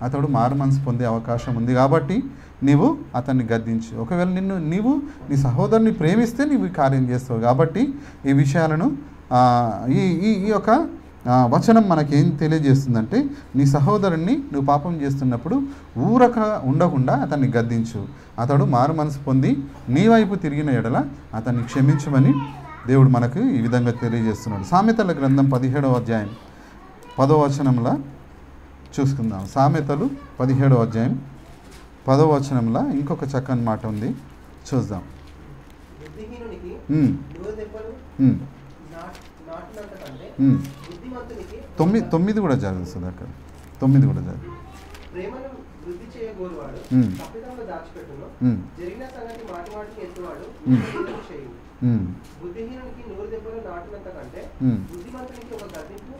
అతడు మారు మనసు పొందే అవకాశం ఉంది. కాబట్టి నీవు అతన్ని గద్దించు. ఒకవేళ నీవు నీ సహోదరుని ప్రేమిస్తే నీవు కార్యం చేస్తావు. కాబట్టి ఈ విషయాలను ఈ యొక్క వచనం మనకేం తెలియజేస్తుందంటే, నీ సహోదరుణ్ణి నువ్వు పాపం చేస్తున్నప్పుడు ఊరక ఉండకుండా అతన్ని గద్దించు. అతడు మారు మనసు పొంది నీ వైపు తిరిగిన ఎడల అతన్ని క్షమించమని దేవుడు మనకు ఈ విధంగా తెలియజేస్తున్నాడు. సామెతల గ్రంథం 17వ అధ్యాయం 10వ వచనంలో చూసుకుందాం. సామెతలు 17వ అధ్యాయం 10వ వచనంలో ఇంకొక చక్కని మాట ఉంది, చూద్దాం. 9 కూడా చదువుతుంది అక్కడ. 9 కూడా చదువు. ప్రేమను వృద్ధి చేయగోరువాడు తప్పిదములు దాచిపెట్టును, జరిగిన సంగతి మాటి మాటికి ఎత్తువాడు బుద్ధిహీనునికి 100 దెబ్బలు నాటినంత కంటే బుద్ధిమంతునికి ఒక గద్దింపు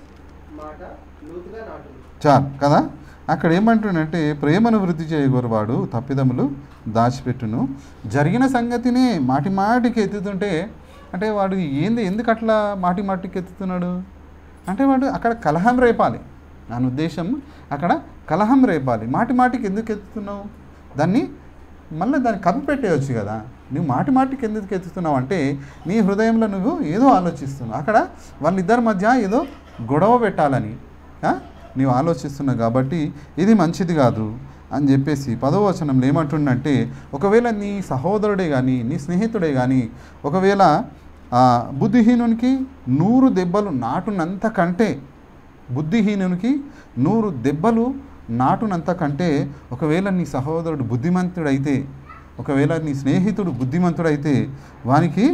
మాట లోతుగా నాటును. చాలు కదా. అక్కడ ఏమంటుండంటే ప్రేమను వృద్ధి చేయగోరువాడు తప్పిదములు దాచిపెట్టును. జరిగిన సంగతిని మాటి మాటికి ఎత్తుతుంటే అంటే వాడు ఎందుకు అట్లా మాటి మాటికి ఎత్తుతున్నాడు అంటే వాడు అక్కడ కలహం రేపాలి. నా ఉద్దేశం అక్కడ కలహం రేపాలి. మాటి మాటికి ఎందుకు ఎత్తుతున్నావు, దాన్ని కప్పిపెట్టేయచ్చు కదా. నువ్వు మాటి మాటికి ఎందుకు ఎత్తుతున్నావు అంటే నీ హృదయంలో నువ్వు ఏదో ఆలోచిస్తున్నావు. అక్కడ వాళ్ళిద్దరి మధ్య ఏదో గొడవ పెట్టాలని నీవు ఆలోచిస్తున్నావు కాబట్టి ఇది మంచిది కాదు అని చెప్పేసి 10వ వచనంలో ఏమంటుండంటే ఒకవేళ నీ సహోదరుడే కానీ నీ స్నేహితుడే కానీ ఒకవేళ బుద్ధిహీనునికి 100 దెబ్బలు నాటునంత కంటే బుద్ధిహీనునికి 100 దెబ్బలు నాటునంత కంటే ఒకవేళ నీ సహోదరుడు బుద్ధిమంతుడైతే ఒకవేళ నీ స్నేహితుడు బుద్ధిమంతుడైతే వానికి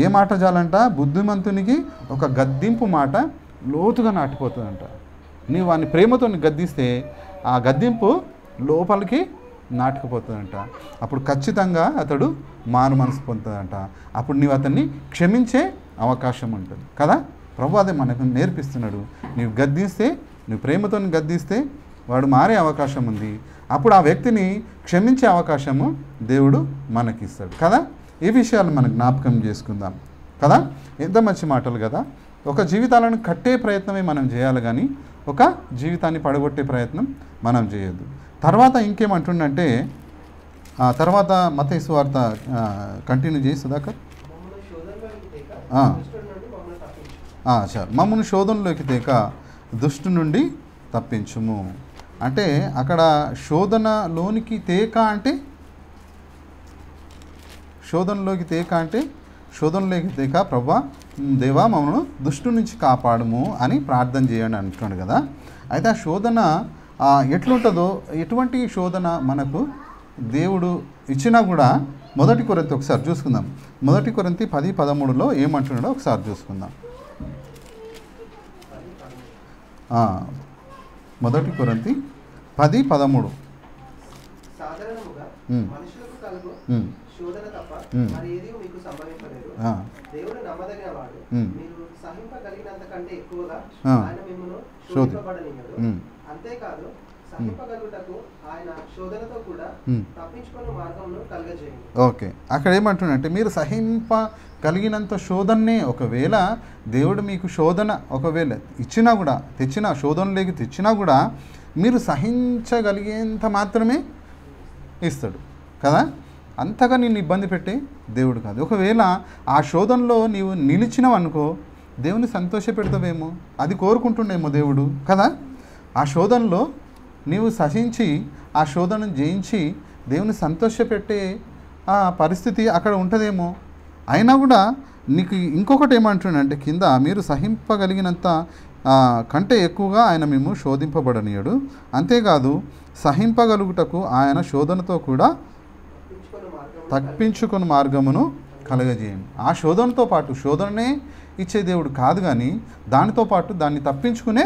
ఏ మాట చాలంట, బుద్ధిమంతునికి ఒక గద్దింపు మాట లోతుగా నాటిపోతుందంట. నీవు వాడిని ప్రేమతో గద్దిస్తే ఆ గద్దింపు లోపలికి నాటుకుపోతుందంట. అప్పుడు ఖచ్చితంగా అతడు మారు మనసు పొందుతుందంట. అప్పుడు నీవు అతన్ని క్షమించే అవకాశం ఉంటుంది కదా. ప్రభు అదే మనకు నేర్పిస్తున్నాడు. నీవు గద్దిస్తే, నువ్వు ప్రేమతో గద్దిస్తే వాడు మారే అవకాశం ఉంది. అప్పుడు ఆ వ్యక్తిని క్షమించే అవకాశము దేవుడు మనకిస్తాడు కదా. ఈ విషయాలు మనం జ్ఞాపకం చేసుకుందాం కదా. ఎంత మంచి మాటలు కదా. ఒక జీవితాలను కట్టే ప్రయత్నమే మనం చేయాలి కానీ ఒక జీవితాన్ని పడగొట్టే ప్రయత్నం మనం చేయొద్దు. తర్వాత ఇంకేమంటుండంటే తర్వాత మత్తయి సువార్త కంటిన్యూ చేయి సుధాకర్. సార్ మమ్మల్ని శోధనలోకి తేక దుష్టు నుండి తప్పించుము అంటే అక్కడ శోధనలోనికి తేక అంటే శోధనలోకి తేక ప్రభువా దేవా మమ్మల్ని దుష్టు నుంచి కాపాడుము అని ప్రార్థన చేయండి అంటున్నాడు కదా. అయితే ఆ శోధన ఎట్లుంటుందో, ఎటువంటి శోధన మనకు దేవుడు ఇచ్చినా కూడా 1 కొరింథీ ఒకసారి చూసుకుందాం. 1 కొరింథీ 10:13లో ఏమంటున్నాడో ఒకసారి చూసుకుందాం. 1 కొరింథీ 10:13 సాధారణముగా మనుషులకు కలుగు శోధన తప్ప మరేదీ మీకు సంభవింపలేదు. దేవుడు నమ్మదగినవాడు. మీరు సహింపగలిగినంత కంటే ఎక్కువగా ఆయన మిమ్మల్ని శోధింపబడనియ్యడు. అంతేకాదు సహింపగలుగుటకు ఆయన శోధనతో కూడా తప్పించుకునే మార్గమును కలుగజేయండి. ఓకే, అక్కడ ఏమంటున్నాడంటే మీరు సహింపగలిగినంత శోధననే ఒకవేళ దేవుడు మీకు శోధన ఒకవేళ ఇచ్చినా కూడా శోధనలోకి తెచ్చినా కూడా మీరు సహించగలిగేంత మాత్రమే ఇస్తాడు కదా. అంతగా నిన్ను ఇబ్బంది పెట్టే దేవుడు కాదు. ఒకవేళ ఆ శోధనలో నీవు నిలిచినవనుకో దేవుని సంతోషపెడతావేమో, అది కోరుకుంటుండేమో దేవుడు కదా. ఆ శోధనలో నీవు సహించి ఆ శోధనను జయించి దేవుని సంతోషపెట్టే ఆ పరిస్థితి అక్కడ ఉంటుందేమో. అయినా కూడా నీకు ఇంకొకటి ఏమంటుండంటే కింద మీరు సహింపగలిగినంత కంటే ఎక్కువగా ఆయన మేము శోధింపబడనీయడు. అంతేకాదు సహింపగలుగుటకు ఆయన శోధనతో కూడా తప్పించుకుని మార్గమును కలగజేయండి. ఆ శోధనతో పాటు శోధననే ఇచ్చే దేవుడు కాదు కానీ దానితో పాటు దాన్ని తప్పించుకునే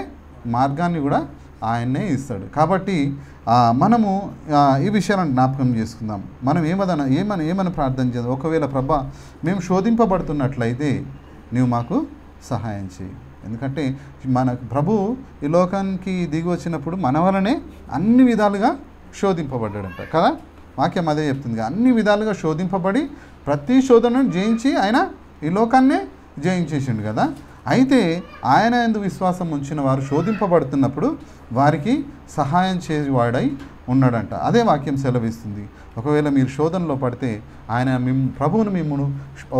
మార్గాన్ని కూడా ఆయన్నే ఇస్తాడు. కాబట్టి మనము ఈ విషయాలను జ్ఞాపకం చేసుకుందాం. మనం ఏమని ప్రార్థన చేద్దాం. ఒకవేళ ప్రభా మేము శోధింపబడుతున్నట్లయితే నీవు మాకు సహాయం చేయి. ఎందుకంటే మన ప్రభు ఈ లోకానికి దిగి వచ్చినప్పుడు మన వలనే అన్ని విధాలుగా శోధింపబడ్డాడంట కదా. వాక్యం అదే చెప్తుంది. అన్ని విధాలుగా శోధింపబడి ప్రతి శోధనను జయించి ఆయన ఈ లోకాన్నే జయించేసిండు కదా. అయితే ఆయన యందు విశ్వాసం ఉంచిన వారు శోధింపబడుతున్నప్పుడు వారికి సహాయం చేసేవాడై ఉన్నాడంట. అదే వాక్యం సెలవిస్తుంది. ఒకవేళ మీరు శోధనలో పడితే ఆయన ప్రభువును మిమ్మల్ని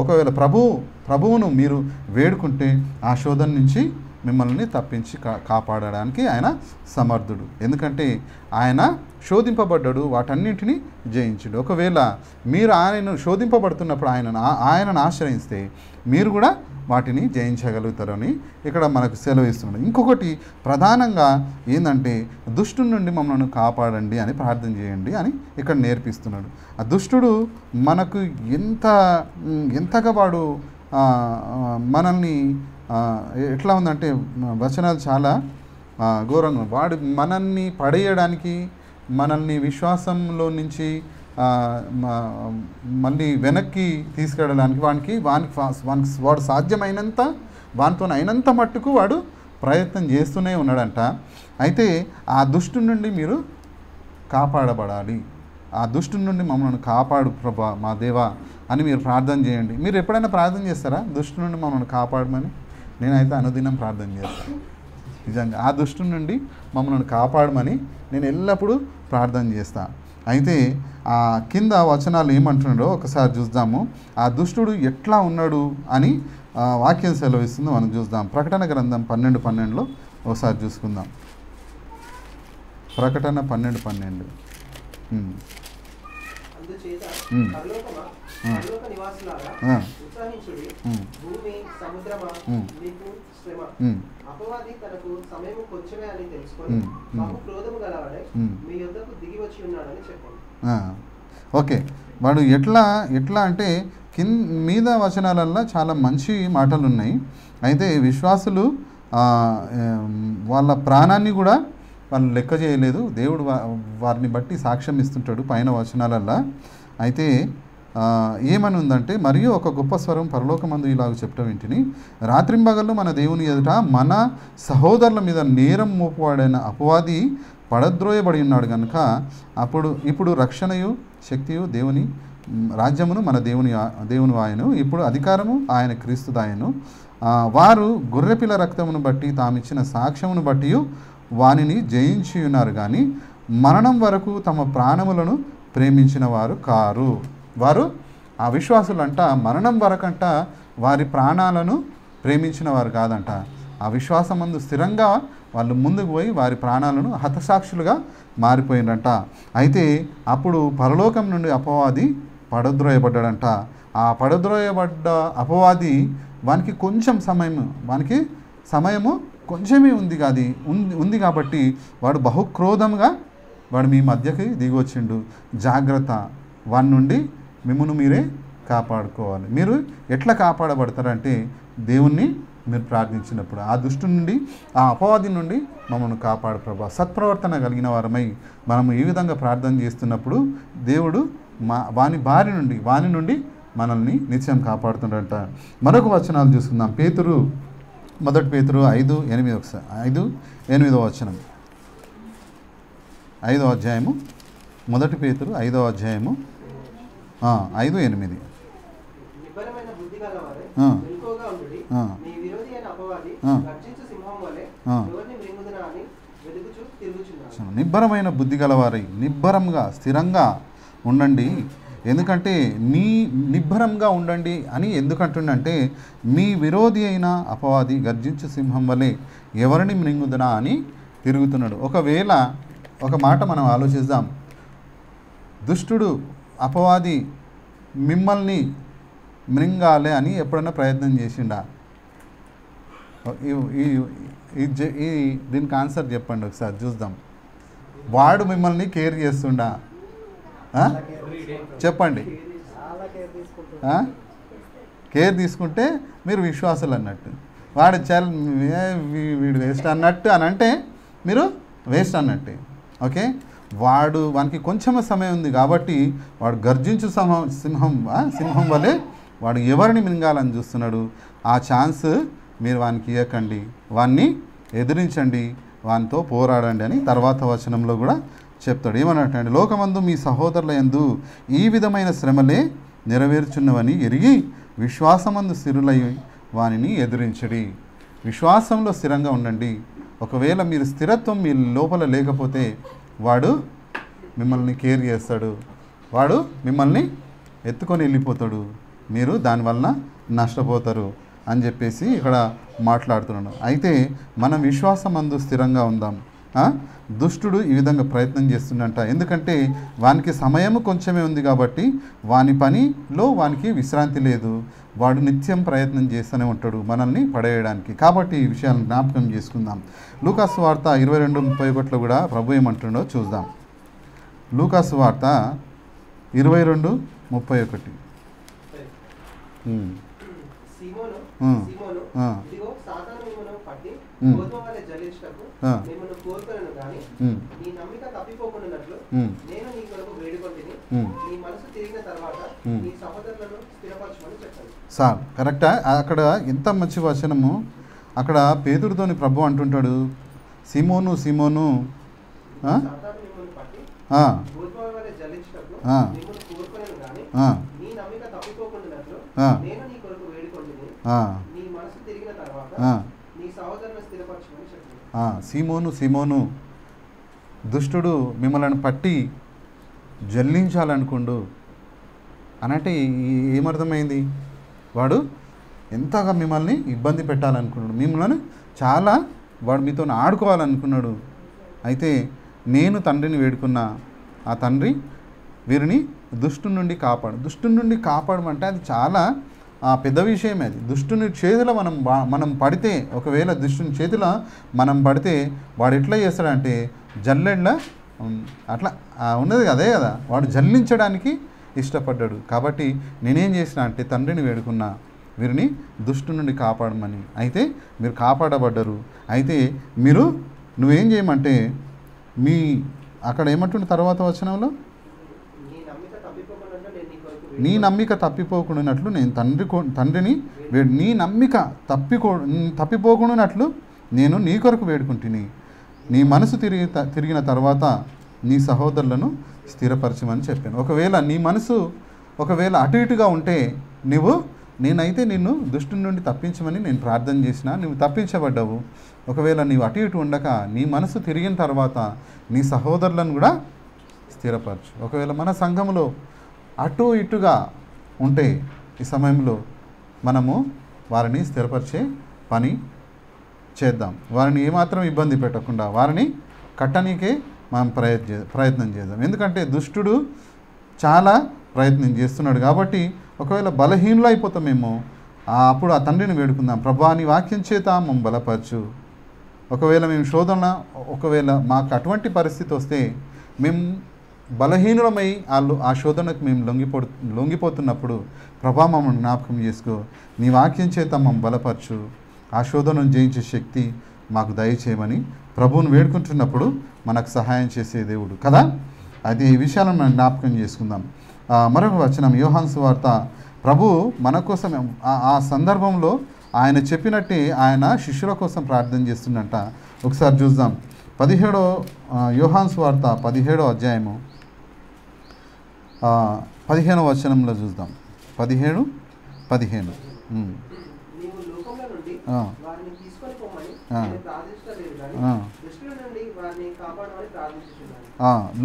ఒకవేళ ప్రభువును మీరు వేడుకుంటే ఆ శోధన నుంచి మిమ్మల్ని తప్పించి కాపాడడానికి ఆయన సమర్థుడు. ఎందుకంటే ఆయన శోధింపబడ్డాడు, వాటన్నింటినీ జయించుడు. ఒకవేళ మీరు ఆయనను శోధింపబడుతున్నప్పుడు ఆయనను ఆశ్రయిస్తే మీరు కూడా వాటిని జయించగలుగుతారని ఇక్కడ మనకు సెలవిస్తున్నాడు. ఇంకొకటి ప్రధానంగా ఏంటంటే దుష్టుడి నుండి మమ్మల్ని కాపాడండి అని ప్రార్థన చేయండి అని ఇక్కడ నేర్పిస్తున్నాడు. ఆ దుష్టుడు మనకు ఎంతగా వాడు మనల్ని ఎట్లా ఉందంటే వచనాలు చాలా ఘోరంగా వాడు మనల్ని పడేయడానికి, మనల్ని విశ్వాసంలో నుంచి మళ్ళీ వెనక్కి తీసుకెళ్ళడానికి వాడు సాధ్యమైనంత వానితో అయినంత మట్టుకు వాడు ప్రయత్నం చేస్తూనే ఉన్నాడంట. అయితే ఆ దుష్టు నుండి మీరు కాపాడబడాలి. ఆ దుష్టు నుండి మమ్మల్ని కాపాడు ప్రభా మా దేవా అని మీరు ప్రార్థన చేయండి. మీరు ఎప్పుడైనా ప్రార్థన చేస్తారా దుష్టు నుండి మమ్మల్ని కాపాడమని? నేనైతే అనుదినం ప్రార్థన చేస్తాను. నిజంగా ఆ దుష్టు నుండి మమ్మల్ని కాపాడమని నేను ఎల్లప్పుడూ ప్రార్థన చేస్తాను. అయితే ఆ కింద వచనాలు ఏమంటున్నాడో ఒకసారి చూద్దాము. ఆ దుష్టుడు ఎట్లా ఉన్నాడు అని వాక్యం సెలవిస్తుందో మనం చూద్దాం. ప్రకటన గ్రంథం 12:12లో ఒకసారి చూసుకుందాం. ప్రకటన 12:12. అందుచేత పరలోకమా, పరలోక నివాసులారా ఉత్సాహించుడి, భూమి సముద్రమా మీకు శ్రమ. అపవాది తనకు సమయం కొంచెమే అని తెలుసుకొని బహు క్రోధము గలవాడై మీ యొద్దకు దిగి వచ్చి ఉన్నాడని చెప్పండి. ఓకే, వాడు ఎట్లా అంటే మీద వచనాలల్లో చాలా మంచి మాటలు ఉన్నాయి. అయితే విశ్వాసులు వాళ్ళ ప్రాణాన్ని కూడా వాళ్ళు లెక్క చేయలేదు. దేవుడు వారిని బట్టి సాక్ష్యం ఇస్తుంటాడు పైన వచనాలల్లో. అయితే ఏమని ఉందంటే, మరియు ఒక గొప్ప స్వరం పరలోకమందు ఇలాగ చెప్పడం వింటిని, రాత్రింబగళ్ళు మన దేవుని ఎదుట మన సహోదరుల మీద నేరం మోపువాడైన అపవాది పడద్రోయబడి ఉన్నాడు కనుక ఇప్పుడు రక్షణయు శక్తియు దేవుని రాజ్యమును మన దేవుని ఆయను, ఇప్పుడు అధికారము ఆయన క్రీస్తుదాయను. వారు గొర్రెపిల్ల రక్తమును బట్టి తామిచ్చిన సాక్ష్యమును బట్టి వానిని జయించి ఉన్నారు, కానీ మరణం వరకు తమ ప్రాణములను ప్రేమించిన వారు కారు. వారు ఆ విశ్వాసులంట మరణం వరకంట వారి ప్రాణాలను ప్రేమించిన వారు కాదంట. ఆ విశ్వాసమందు స్థిరంగా వాళ్ళు ముందుకు పోయి వారి ప్రాణాలను హతసాక్షులుగా మారిపోయిందంట. అయితే అప్పుడు పరలోకం నుండి అపవాది పడద్రోయబడ్డాడంట. ఆ పడద్రోయబడ్డ అపవాది వానికి సమయము కొంచెమే ఉంది కాబట్టి వాడు బహుక్రోధంగా వాడు మీ మధ్యకి దిగొచ్చిండు. జాగ్రత్త, వాడి నుండి మిమ్మల్ని మీరే కాపాడుకోవాలి. మీరు ఎట్లా కాపాడబడతారంటే దేవుణ్ణి మీరు ప్రార్థించినప్పుడు ఆ దుష్టు నుండి, ఆ అపవాది నుండి మమ్మల్ని కాపాడు ప్రభా. సత్ప్రవర్తన కలిగిన వారమై మనము ఈ విధంగా ప్రార్థన చేస్తున్నప్పుడు దేవుడు వాని నుండి మనల్ని నిత్యం కాపాడుతుండట. మరొక వచనాలు చూసుకుందాం. మొదటి పేతురు 5:8 ఒకసారి 5:8 వచనం. 5వ అధ్యాయము మొదటి పేతురు 5వ అధ్యాయము 5:8. నిబ్బరమైన బుద్ధి గలవారే మెలకువగా ఉండుడి, మీ విరోధి అయిన అపవాది గర్జించు సింహం వలె ఎవరిని మృంగుదునా అని వెదుకుచూ తిరుగుచున్నాడు. నిబ్బరమైన బుద్ధి గలవారై నిబ్బరంగా స్థిరంగా ఉండండి. ఎందుకంటే నిబ్బరంగా ఉండండి అని ఎందుకంటుండంటే మీ విరోధి అయిన అపవాది గర్జించు సింహం వలె ఎవరిని మృంగుదునా అని తిరుగుతున్నాడు. ఒకవేళ ఒక మాట మనం ఆలోచిద్దాం. దుష్టుడు అపవాది మిమ్మల్ని మృంగాలి అని ఎప్పుడైనా ప్రయత్నం చేసిండా? దీనికి ఆన్సర్ చెప్పండి ఒకసారి చూద్దాం. వాడు మిమ్మల్ని కేర్ చేస్తుండా? చెప్పండి. కేర్ తీసుకుంటే మీరు విశ్వాసులు అన్నట్టు. వాడు వీడు వేస్ట్ అన్నట్టు అని అంటే మీరు వేస్ట్ అన్నట్టే. ఓకే, వానికి కొంచెం సమయం ఉంది కాబట్టి వాడు గర్జించు సింహం వలె వాడు ఎవరిని మింగాలని చూస్తున్నాడు. ఆ ఛాన్స్ మీరు వానికి ఇవ్వకండి, వాన్ని ఎదిరించండి, వానితో పోరాడండి అని తర్వాత వచనంలో కూడా చెప్తాడు. ఏమన్నట్టండి, లోకమందు మీ సహోదరుల యందు ఈ విధమైన శ్రమలే నెరవేర్చున్నవని ఎరిగి విశ్వాసమందు స్థిరులై వానిని ఎదిరించడి. విశ్వాసంలో స్థిరంగా ఉండండి. ఒకవేళ మీరు స్థిరత్వం మీ లోపల లేకపోతే వాడు మిమ్మల్ని కేర్ చేస్తాడు, వాడు మిమ్మల్ని ఎత్తుకొని వెళ్ళిపోతాడు, మీరు దానివల్ల నష్టపోతారు అని చెప్పేసి ఇక్కడ మాట్లాడుతున్నాను. అయితే మనం విశ్వాసమందు స్థిరంగా ఉందాం. దుష్టుడు ఈ విధంగా ప్రయత్నం చేస్తుందంట. ఎందుకంటే వానికి సమయము కొంచెమే ఉంది కాబట్టి వాని పనిలో వానికి విశ్రాంతి లేదు. వాడు నిత్యం ప్రయత్నం చేస్తూనే ఉంటాడు మనల్ని పడేయడానికి. కాబట్టి ఈ విషయాలను జ్ఞాపకం చేసుకుందాం. లూకాసు వార్త 22:31 కూడా ప్రభు ఏమంటుండో చూద్దాం. లూకాసు వార్త 22:31. సీమోను ఉమ్, సీమోను ఆ, ఇదిగో సాతాను మిమ్మల్ని పట్టి ఉమ్, గోధుమ వలె జల్లించుటకు ఆ, మిమ్మల్ని కోరుకొనను గాని ఉమ్, నీ నమ్మిక తప్పిపోకుండానట్లు ఉమ్, నేను నీ కొరకు వేడుకొంటిని. ఉమ్. నీ మనసు తిరిగిన తర్వాత ఉమ్. నీ సహోదరులను స్థిరపరచమని చెప్పాను. సార్ కరెక్టా? అక్కడ ఎంత మంచి వచనము. అక్కడ పేతురుతోని ప్రభు అంటుంటాడు, సీమోను సీమోను, ఆ? సాతాను మిమ్మల్ని పట్టి ఆ, గోధుమ వలె జల్లించుటకు ఆ. మిమ్మల్ని కోరుకొనను గాని ఆ, నీ నమ్మిక తప్పిపోకుండానట్లు ఆ, నేను నీ కొరకు వేడుకొంటిని. ఆ, నీ మనసు తిరిగిన తర్వాత ఆ, నీ సహోదరులను స్థిరపరచమని చెప్పాను. ఆ. సీమోను సీమోను, దుష్టుడు మిమ్మల్ని పట్టి జల్లించాలనుకుండు అనంటే ఏమర్థమైంది? వాడు ఎంతగా మిమ్మల్ని ఇబ్బంది పెట్టాలనుకున్నాడు, మిమ్మల్ని చాలా వాడు మీతో ఆడుకోవాలనుకున్నాడు. అయితే నేను తండ్రిని వేడుకున్న, ఆ తండ్రి వీరిని దుష్టుని నుండి కాపాడు. దుష్టుని నుండి కాపాడమంటే అది చాలా పెద్ద విషయమే. అది దుష్టుని చేతిలో మనం పడితే, ఒకవేళ దుష్టుని చేతిలో మనం పడితే వాడు ఎట్లా చేస్తాడంటే జల్లెడ్లా అట్లా ఉన్నది అదే కదా, వాడు జల్లించడానికి ఇష్టపడ్డాడు. కాబట్టి నేనేం చేసిన అంటే తండ్రిని వేడుకున్నా వీరిని దుష్టు నుండి కాపాడమని. అయితే మీరు కాపాడబడ్డరు. అయితే నువ్వేం చేయమంటే అక్కడ ఏమంటుండే తర్వాత వచనంలో, నీ నమ్మిక తప్పిపోకుండానట్లు నేను తండ్రిని నీ నమ్మిక తప్పిపోకుండానట్లు నేను నీ కొరకు వేడుకుంటుని. నీ మనసు తిరిగిన తర్వాత నీ సహోదరులను స్థిరపరచమని చెప్పాను. ఒకవేళ నీ మనసు అటు ఇటుగా ఉంటే నేనైతే నిన్ను దుష్టుని నుండి తప్పించమని నేను ప్రార్థన చేసినా, నువ్వు తప్పించబడ్డావు. ఒకవేళ నీవు అటు ఇటు ఉండక నీ మనసు తిరిగిన తర్వాత నీ సహోదరులను కూడా స్థిరపరచు. ఒకవేళ మన సంఘంలో అటు ఇటుగా ఉంటే ఈ సమయంలో మనము వారిని స్థిరపరిచే పని చేద్దాం. వారిని ఏమాత్రం ఇబ్బంది పెట్టకుండా వారిని కట్టనీకే మనం ప్రయత్నం చేద్దాం. ఎందుకంటే దుష్టుడు చాలా ప్రయత్నం చేస్తున్నాడు. కాబట్టి ఒకవేళ బలహీనులు అయిపోతామేమో, అప్పుడు ఆ తండ్రిని వేడుకుందాం, ప్రభా నీ వాక్యం చేత మమ్మల్ని బలపరచు. ఒకవేళ మేము ఒకవేళ మాకు అటువంటి పరిస్థితి వస్తే, మేము బలహీనులమై ఆ శోధనకు మేము లొంగిపోతున్నప్పుడు ప్రభా మమ్మల్ని జ్ఞాపకం చేసుకో, నీ వాక్యం చేత మమ్మల్ని బలపరచు, ఆ శోధనను జయించే శక్తి మాకు దయచేయమని ప్రభువును వేడుకుంటున్నప్పుడు మనకు సహాయం చేసే దేవుడు కదా. అది ఈ విషయాలను మనం జ్ఞాపకం చేసుకుందాం. మరొక వచనం, యోహాను సువార్త. ప్రభు మన కోసం ఆ సందర్భంలో ఆయన చెప్పినట్టే ఆయన శిష్యుల కోసం ప్రార్థన చేస్తున్నట్ట. ఒకసారి చూద్దాం. 17 యోహాను సువార్త 17వ అధ్యాయము 15వ వచనంలో చూద్దాం. 17:15.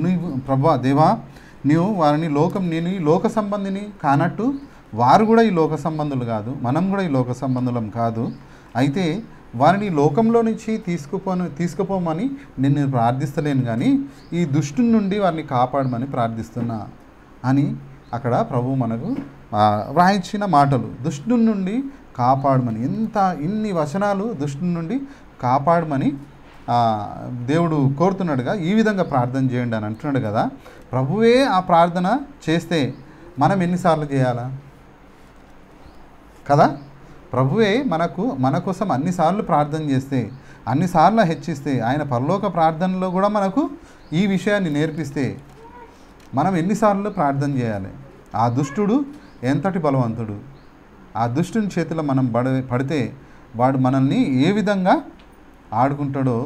నీవు ప్రభా దేవా, నేను ఈ లోక సంబంధిని కానట్టు వారు కూడా ఈ లోక సంబంధులు కాదు, మనం కూడా ఈ లోక సంబంధులం కాదు. అయితే వారిని లోకంలో నుంచి తీసుకుపోమని నేను ప్రార్థిస్తలేను, కానీ ఈ దుష్టుని నుండి వారిని కాపాడమని ప్రార్థిస్తున్నా అని అక్కడ ప్రభు మనకు వ్రాయించిన మాటలు. దుష్టుని నుండి కాపాడమని, ఇన్ని వచనాలు దుష్టుని నుండి కాపాడమని దేవుడు కోరుతున్నాడుగా. ఈ విధంగా ప్రార్థన చేయండి అని అంటున్నాడు కదా. ప్రభువే ఆ ప్రార్థన చేస్తే మనం ఎన్నిసార్లు చేయాలా కదా? ప్రభువే మన కోసం అన్నిసార్లు ప్రార్థన చేస్తే, అన్నిసార్లు హెచ్చిస్తే, ఆయన పరలోక ప్రార్థనలో కూడా మనకు ఈ విషయాన్ని నేర్పిస్తే మనం ఎన్నిసార్లు ప్రార్థన చేయాలి? ఆ దుష్టుడు ఎంతటి బలవంతుడు! ఆ దుష్టుని చేతిలో మనం పడితే వాడు మనల్ని ఏ విధంగా ఆడుకుంటాడో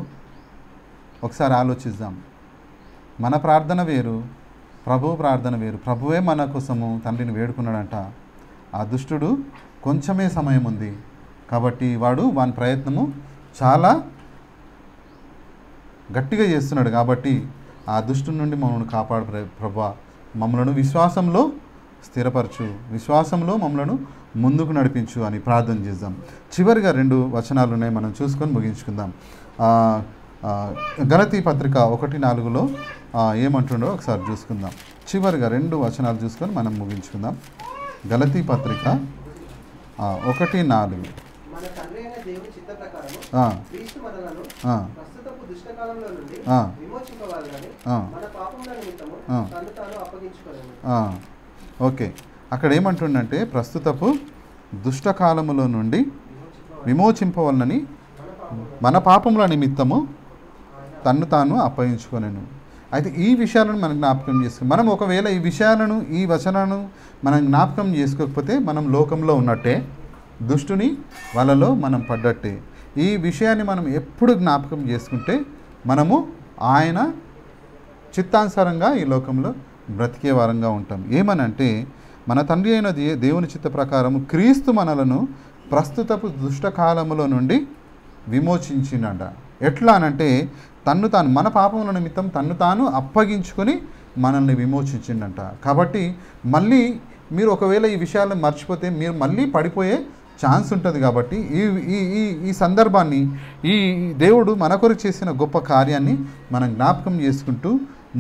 ఒకసారి ఆలోచిద్దాం. మన ప్రార్థన వేరు, ప్రభువు ప్రార్థన వేరు. ప్రభువే మన కోసము తండ్రిని వేడుకున్నాడంట. ఆ దుష్టుడు కొంచెమే సమయం ఉంది కాబట్టి వాని ప్రయత్నము చాలా గట్టిగా చేస్తున్నాడు. కాబట్టి ఆ దుష్టుని నుండి మమ్మల్ని కాపాడు ప్రభా, మమ్మలను విశ్వాసంలో స్థిరపరచు, విశ్వాసంలో మమ్మలను ముందుకు నడిపించు అని ప్రార్థన చేద్దాం. చివరిగా 2 వచనాలు ఉన్నాయి, మనం చూసుకొని ముగించుకుందాం. గలతీ పత్రిక 1:4లో ఏమంటుండో ఒకసారి చూసుకుందాం. చివరిగా 2 వచనాలు చూసుకొని మనం ముగించుకుందాం. గలతీ పత్రిక 1:4. మన తండ్రి అయిన దేవుని చిత్త ప్రకారము క్రీస్తు మనలను ప్రస్తుతపు దుష్టకాలంలో నుండి విమోచింపవాలని మన పాపముల నిమిత్తము తన్ను తాను అప్పగించుకొనెను. ఓకే, అక్కడ ఏమంటుండంటే ప్రస్తుతపు దుష్టకాలములో నుండి విమోచింపవలనని మన పాపముల నిమిత్తము తన్ను తాను అప్పగించుకొనెను. అయితే ఈ విషయాలను మనం జ్ఞాపకం చేసుకుని మనం ఒకవేళ ఈ విషయాలను ఈ వచనాలను మనం జ్ఞాపకం చేసుకోకపోతే మనం లోకంలో ఉన్నట్టే, దుష్టుని వలలో మనం పడ్డట్టే. ఈ విషయాన్ని మనం ఎప్పుడు జ్ఞాపకం చేసుకుంటే మనము ఆయన చిత్తానుసారంగా ఈ లోకంలో బ్రతికే వారంగా ఉంటాం. ఏమనంటే మన తండ్రి అయిన దేవుని చిత్త ప్రకారము క్రీస్తు మనలను ప్రస్తుతపు దుష్టకాలములో నుండి విమోచించినట. ఎట్లా అనంటే తన్ను తాను మన పాపముల నిమిత్తం తన్ను తాను అప్పగించుకొని మనల్ని విమోచించిండంట. కాబట్టి మళ్ళీ మీరు ఒకవేళ ఈ విషయాలను మర్చిపోతే మీరు మళ్ళీ పడిపోయే ఛాన్స్ ఉంటుంది. కాబట్టి ఈ ఈ ఈ ఈ సందర్భాన్ని ఈ దేవుడు మన కొరకు చేసిన గొప్ప కార్యాన్ని మనం జ్ఞాపకం చేసుకుంటూ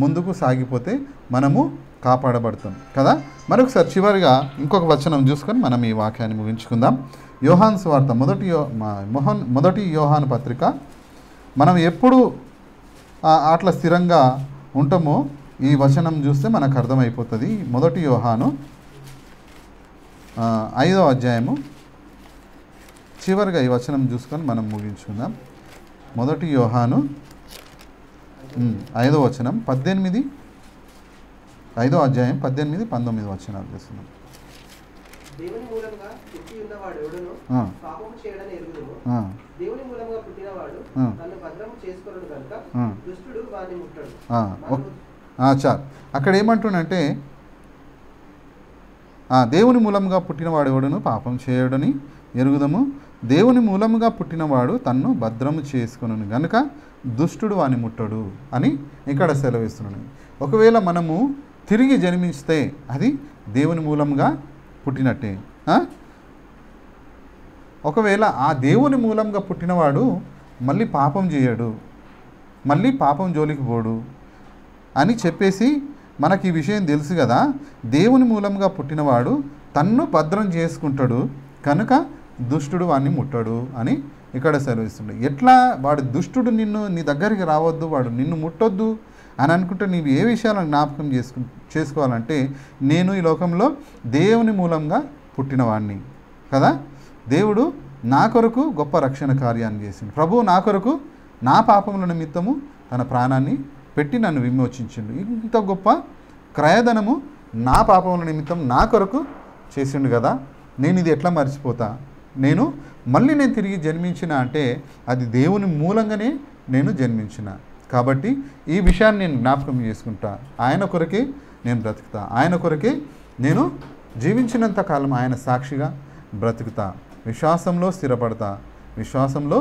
ముందుకు సాగిపోతే మనము కాపాడబడతాం కదా. మరొకసారి చివరిగా ఇంకొక వచనం చూసుకొని మనం ఈ వాక్యాన్ని ముగించుకుందాం. యోహాను సువార్త మొదటి యోహాను పత్రిక. మనం ఎప్పుడు అట్లా స్థిరంగా ఉంటామో ఈ వచనం చూస్తే మనకు అర్థమైపోతుంది. మొదటి యోహాను 5వ అధ్యాయము చివరిగా ఈ వచనం చూసుకొని మనం ముగించుకుందాం. మొదటి యోహాను 5వ వచనం 18, 5వ అధ్యాయం 18, 19 వచనాలు చూస్తున్నాం. దేవుని మూలంగా పుట్టి ఉన్నవాడు ఎవడును పాపము చేయడని ఎరుగుదుము. దేవుని మూలంగా పుట్టినవాడు తన్ను భద్రము చేసుకొనును కనుక దుష్టుడు వాని ముట్టడు. చాలు. అక్కడ ఏమంటున్నంటే దేవుని మూలంగా పుట్టినవాడు ఎవడును పాపం చేయడని ఎరుగుదము. దేవుని మూలముగా పుట్టినవాడు తన్ను భద్రము చేసుకొనును గనుక దుష్టుడు వాని ముట్టడు అని ఇక్కడ సెలవిస్తున్నాను. ఒకవేళ మనము తిరిగి జన్మిస్తే అది దేవుని మూలంగా పుట్టినట్టే. ఒకవేళ ఆ దేవుని మూలంగా పుట్టినవాడు మళ్ళీ పాపం చేయడు, మళ్ళీ పాపం జోలికి పోడు అని చెప్పేసి మనకి ఈ విషయం తెలుసు కదా. దేవుని మూలంగా పుట్టినవాడు తన్ను భద్రం చేసుకుంటాడు కనుక దుష్టుడు వాడిని ముట్టడు అని ఇక్కడ సెలవిస్తుండే. ఎట్లా వాడు దుష్టుడు నీ దగ్గరికి రావద్దు, వాడు నిన్ను ముట్టొద్దు అని అనుకుంటే నీవు ఏ విషయాలను జ్ఞాపకం చేసుకోవాలంటే నేను ఈ లోకంలో దేవుని మూలంగా పుట్టినవాడిని కదా. దేవుడు నా కొరకు గొప్ప రక్షణ కార్యాన్ని చేసిండు. ప్రభువు నా కొరకు నా పాపముల నిమిత్తము తన ప్రాణాన్ని పెట్టి నన్ను విమోచించిండు. ఇంత గొప్ప క్రయధనము నా పాపముల నిమిత్తం నా కొరకు చేసిండు కదా. నేను ఇది ఎట్లా మర్చిపోతా? నేను తిరిగి జన్మించిన అంటే అది దేవుని మూలంగానే నేను జన్మించిన. కాబట్టి ఈ విషయాన్ని నేను జ్ఞాపకం చేసుకుంటా. ఆయన కొరకే నేను బ్రతుకుతా, ఆయన కొరకే నేను జీవించినంత కాలం ఆయన సాక్షిగా బ్రతుకుతా, విశ్వాసంలో స్థిరపడతా, విశ్వాసంలో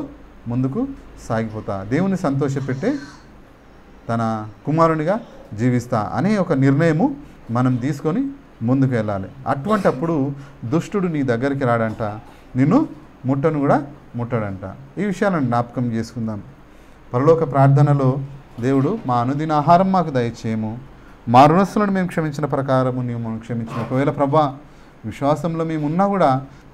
ముందుకు సాగిపోతా, దేవుని సంతోషపెట్టే తన కుమారునిగా జీవిస్తా అనే ఒక నిర్ణయము మనం తీసుకొని ముందుకు వెళ్ళాలి. అటువంటప్పుడు దుష్టుడు నీ దగ్గరికి రాడంట, నిన్ను ముట్టను కూడా ముట్టడంట. ఈ విషయాలను జ్ఞాపకం చేసుకుందాం. పరలోక ప్రార్థనలో దేవుడు మా అనుదిన ఆహారం మాకు దయచేయము, మా రుణస్తులను మేము క్షమించిన ప్రకారము నీవు మనం క్షమించిన. ఒకవేళ ప్రభా విశ్వాసంలో మేము ఉన్నా కూడా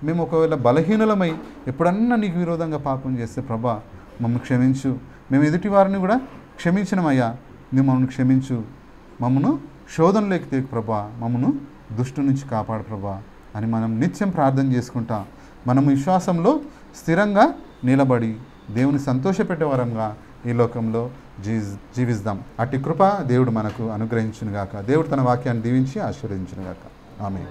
మేము ఒకవేళ బలహీనలమై ఎప్పుడన్నా నీకు విరోధంగా పాపం చేస్తే ప్రభా మమ్మల్ని క్షమించు. మేము ఎదుటి వారిని కూడా క్షమించినమయ్యా, నువ్వు మమ్మల్ని క్షమించు. మమ్మను శోధనలోకి తేకు ప్రభా, మమ్మను దుష్టు నుంచి కాపాడు ప్రభా అని మనం నిత్యం ప్రార్థన చేసుకుంటాం. మనం విశ్వాసంలో స్థిరంగా నిలబడి దేవుని సంతోషపెట్టే వరంగా ఈ లోకంలో జీవిస్తాం. అట్టి కృప దేవుడు మనకు అనుగ్రహించునుగాక. దేవుడు తన వాక్యాన్ని దీవించి ఆశీర్వదించునుగాక. ఆమేన్.